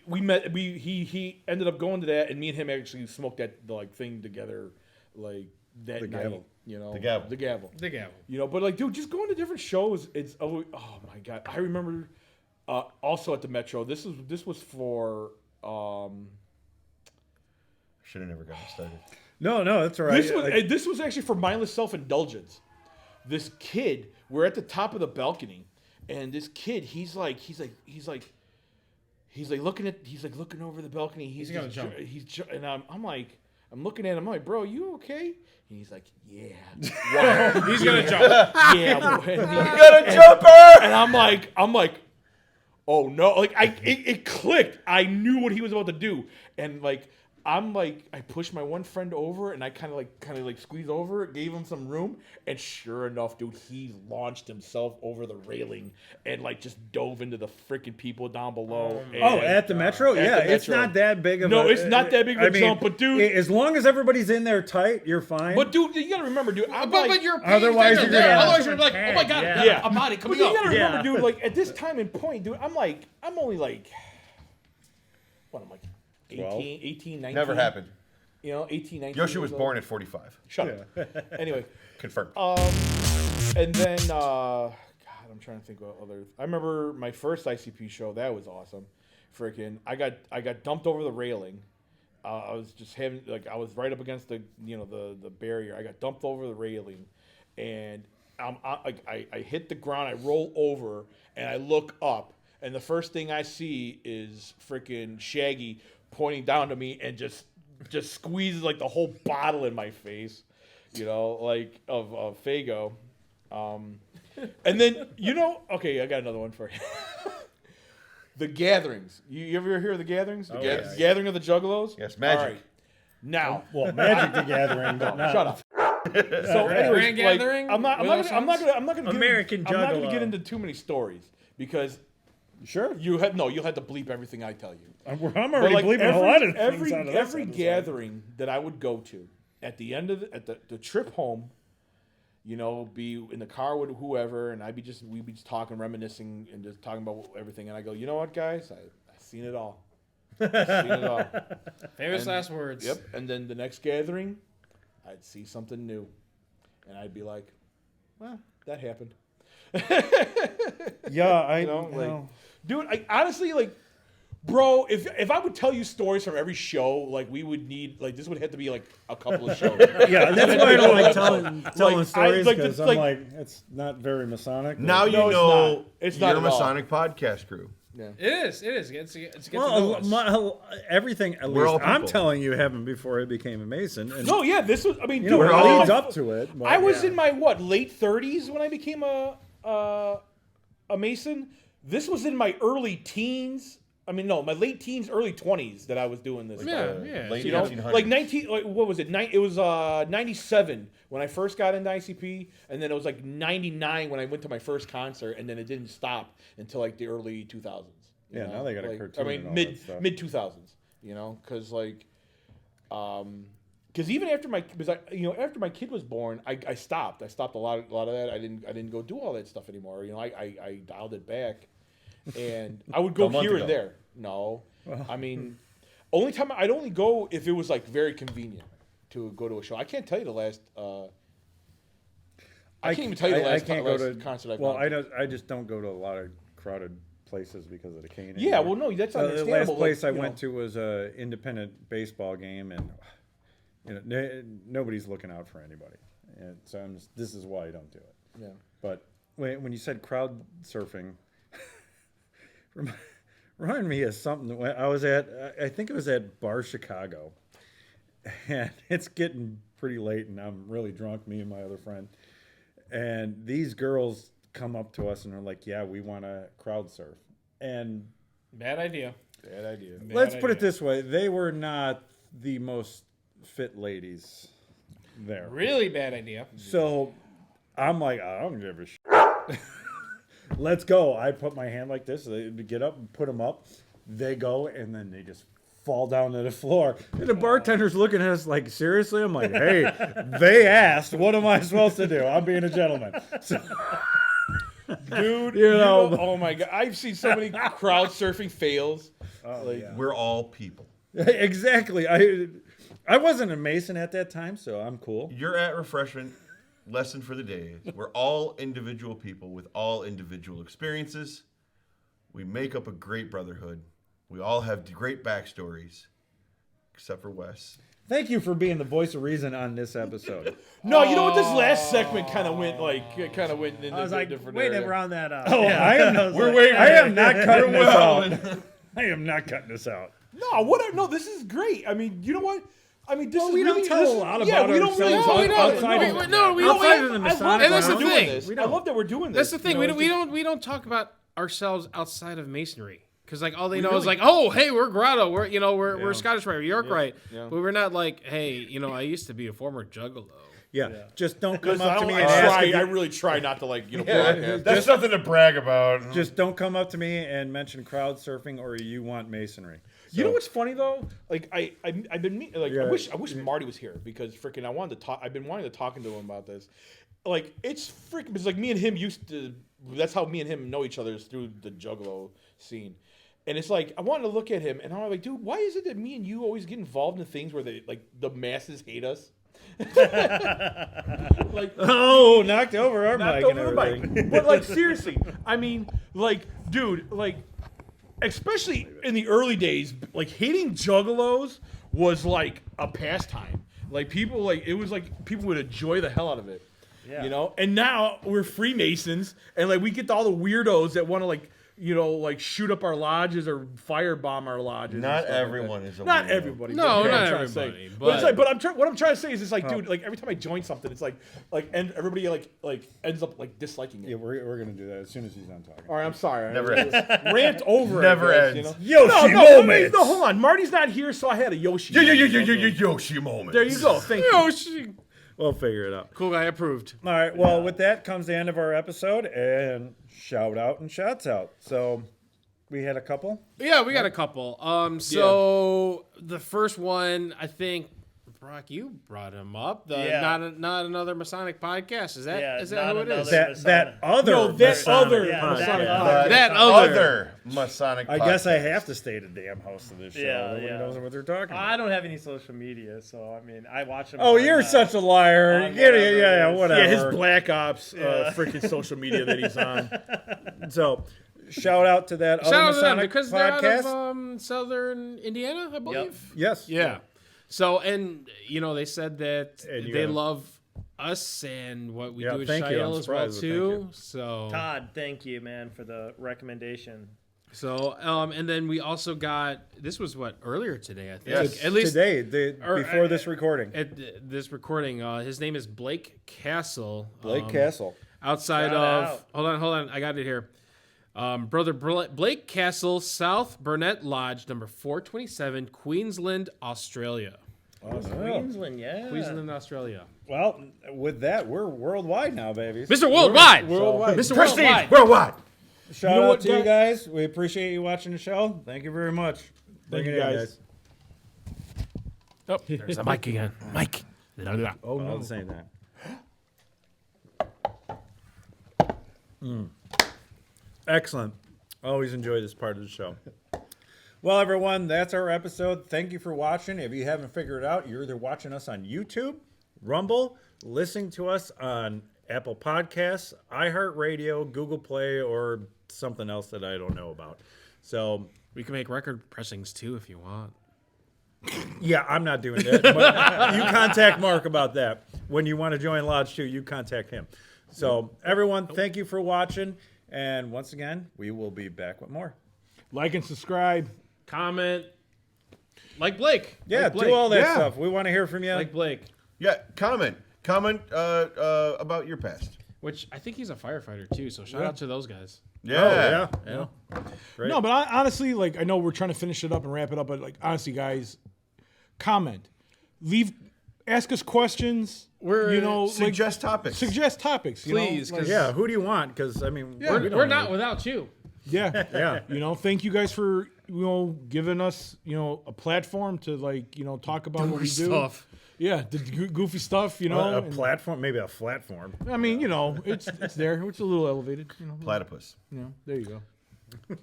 we met. He ended up going to that, and me and him actually smoked that thing together, like that The night. gavel. You know, The gavel. the gavel. The gavel. You know, but like, dude, just going to different shows. It's oh my god. I remember also at the Metro. This was for Should have never gotten started. No, that's all right. this was actually for mindless self-indulgence. This kid, we're at the top of the balcony, and this kid, he's like looking over the balcony. He's gonna just- jump. and I'm looking at him. I'm like, bro, you okay? And he's like, yeah. He's gonna jump. Yeah. You got a jumper! And I'm like, oh no, like it clicked. I knew what he was about to do, and like I'm like I pushed my one friend over, and I kind of like squeezed over, gave him some room, and sure enough, dude, he launched himself over the railing and like just dove into the freaking people down below. Oh, at the Metro? Yeah, the it's Metro. not that big of a... No, it's not that big of a jump, but dude... As long as everybody's in there tight, you're fine. But dude, you gotta remember, dude, But you're otherwise you're gonna- otherwise you're like, oh my god, Yeah. a body But coming you up. gotta remember, dude, like at this time and point, dude, I'm only like, what, I'm like 18, 19? Never happened. You know, 18, 19. Yoshi was years old. born at 45. Shut up. Anyway. Confirmed. And then, God, I'm trying to think what other. I remember my first ICP show. That was awesome. Freaking, I got dumped over the railing. I was just having I was right up against the the barrier. I got dumped over the railing, and I hit the ground. I roll over and I look up, and the first thing I see is freaking Shaggy pointing down to me and just squeezes like the whole bottle in my face, like of Faygo. And then okay, I got another one for you. The gatherings. You ever hear of the gatherings? The gathering of the Juggalos? Yes, magic. All right. Now, well, Magic the Gathering, but not. shut up. So, anyways, Grand Gathering? I'm not gonna American I'm not gonna Juggalo. get into too many stories because Sure. you'll have to bleep everything I tell you. I'm But, already like, bleeping a lot of things every out of this every episode. gathering that I would go to at the end of the trip home, be in the car with whoever, and we'd be just talking, reminiscing, and just talking about everything. And I go, you know what, guys, I've seen it all. I've seen it all. Famous last words. Yep. And then the next gathering, I'd see something new, and I'd be like, well, that happened. Yeah, Dude, I honestly bro, if I would tell you stories from every show, we would need this would have to be a couple of shows. yeah, that's why I don't like telling stories like, because it's I'm it's not very Masonic. Now you No, it's know not. It's not your at all. Masonic podcast crew. Yeah. It is. It's against the Well, nose. everything at We're least all I'm people. telling you happened before I became a Mason. And, No, yeah, this was. I mean, you know, dude, it all- leads up to it. But, I was yeah. in my late 30s when I became a Mason. This was in my early teens. I mean, no, my late teens, early 20s that I was doing this. Yeah. Late You know, 1900s. like 19, what was it? It was 97 when I first got into ICP, and then it was 99 when I went to my first concert, and then it didn't stop until the early 2000s. you Yeah, know? now they got a cartoon I mean, and all mid that stuff. mid 2000s. Because because even after after my kid was born, I stopped. I stopped a lot of that. I didn't go do all that stuff anymore. I dialed it back, and I would go A month here ago. and there. No, I mean, only time I'd only go if it was very convenient to go to a show. I can't tell you the last. I can't even tell you the last concert I've gone to. I just don't go to a lot of crowded places because of the cane. Yeah, anymore. well, no, that's The understandable. last place I went to was a independent baseball game, and nobody's looking out for anybody. And so this is why I don't do it. Yeah. But when you said crowd surfing, remind me of something. When I was I think it was at Bar Chicago, and it's getting pretty late, and I'm really drunk, me and my other friend. And these girls come up to us and are like, yeah, we want to crowd surf. And Bad idea. Bad idea. let's put it this way. They were not the most fit ladies there. Really bad idea. So I'm like, I don't give a shit. Let's go. I put my hand like this. They get up and put them up. They go, and then they just fall down to the floor. And the bartender's looking at us like, seriously? I'm like, hey, they asked. What am I supposed to do? I'm being a gentleman. So, Dude, oh my God. I've seen so many crowd surfing fails. We're all people. exactly. I wasn't a Mason at that time, so I'm cool. You're at Refreshment. Lesson for the day is we're all individual people with all individual experiences. We make up a great brotherhood. We all have great backstories, except for Wes. Thank you for being the voice of reason on this episode. No, you know what? This last segment kind of went in I was a like, different wait, area. to round that up. Oh, Yeah. I am not cutting this out. I am not cutting this out. No, this is great. I mean, you know what? I mean, this is we don't really, tell this, a lot yeah, about we don't really ourselves talk we don't. outside We don't. of the Masonic And that's the realm. thing. I love that we're doing this. That's the thing. We don't talk about ourselves outside of Masonry? Because like all they know is like, oh, hey, we're Grotto, we're Scottish Rite, we're York Rite, but we're not like, hey, I used to be a former juggalo. Yeah. Just don't come Because up to me and ask. I really try not to broadcast. That's nothing to brag about. Just don't come up to me and mention crowd surfing or you want Masonry. You know what's funny though? Like I've been I wish Marty was here because freaking I wanted to talk. I've been wanting to talking to him about this. Like it's freaking. It's like me and him used to. That's how me and him know each other is through the juggalo scene. And it's like I wanted to look at him and I'm like, dude, why is it that me and you always get involved in things where the masses hate us? Knocked over our mic. But like seriously, I mean, like, dude, like, especially in the early days, like hating juggalos was like a pastime. Like people, like it was like people would enjoy the hell out of it. Yeah. And now we're Freemasons, and like we get all the weirdos that want to shoot up our lodges or firebomb our lodges. Not everyone is a Not weirdo. everybody. No, but not I'm trying to say. everybody, But it's but- like, what I'm trying to say is, it's like, dude, like every time I join something, it's like, and everybody like ends up like disliking it. Yeah, we're gonna do that as soon as he's done talking. All right, I'm sorry. Never I ends. Rant over. Never I guess, ends. Yoshi No, moment. hold on. Marty's not here, so I had a Yoshi. Yoshi moment. There you go. Thank you. Yoshi. We'll figure it out. Cool guy approved. All right. Well, with that comes the end of our episode, and shout out and shouts out. So we had a couple. Yeah, we got a couple. So the first one, I think, Brock, you brought him up. Not another Masonic podcast. Is that who it is? That other Other Masonic. I guess podcast. I have to stay the damn host of this show. Yeah, Nobody yeah. knows what they're talking about. I don't have any social media, so I mean, I watch them. Oh, you're such a liar. on Yeah, whatever. Yeah, his Black Ops freaking social media that he's on. So, shout out to that Shout out other to them Masonic because podcast. they're out of southern Indiana, I believe. Yes. Yeah. So, and, they said that And you they gotta- love us and what we Yeah, do at thank you. I'm Shael as well, surprised, but thank too. you. So, Todd, thank you, man, for the recommendation. So, and then we also got, this was earlier today, I think. Yes. At least Today, before this recording. at this recording, his name is Blake Castle. Blake Castle. Outside Shout of, out. hold on, I got it here. Brother Blake Castle, South Burnett Lodge, number 427, Queensland, Australia. Queensland, yeah. Queensland, Australia. Well, with that, we're worldwide now, babies. Mr. Worldwide! Worldwide. Mr. Prestige Worldwide! worldwide. Shout You know out what, to you guys? guys. We appreciate you watching the show. Thank you very much. Thank Bring you, it in, guys. Oh, there's the mic again. Mike. Oh, no. I'm saying that. Excellent. Always enjoy this part of the show. Well, everyone, that's our episode. Thank you for watching. If you haven't figured it out, you're either watching us on YouTube, Rumble, listening to us on Apple Podcasts, iHeartRadio, Google Play, or something else that I don't know about. So, We can make record pressings too if you want. yeah, I'm not doing that. But you contact Mark about that. When you want to join Lodge 2, you contact him. So, everyone, thank you for watching. And once again, we will be back with more. Like and subscribe. Comment. Like Blake. Yeah, Like Blake. do all that Yeah. stuff. We want to hear from you. Like Blake. Yeah, comment about your past. Which I think he's a firefighter too, so shout out to those guys. Yeah. yeah. Great. No, but honestly, like I know we're trying to finish it up and wrap it up, but like honestly, guys, comment, ask us questions. We're Suggest topics. Suggest topics, Please, Like, 'cause- Yeah, who do you want? Because, I mean, we don't we're know. not without you. yeah, Yeah. Thank you guys for giving us a platform to talk about what we do. Stuff. Yeah, the goofy stuff. A and- platform, maybe a platform. I mean, it's there. It's a little elevated. Platypus. There you go.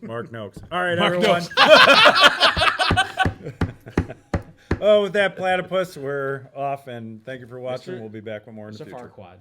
Mark Noakes. All right, Mark everyone. Oh, with that platypus, we're off, and thank you for watching. We'll be back with more in the Mr. future. Farquad.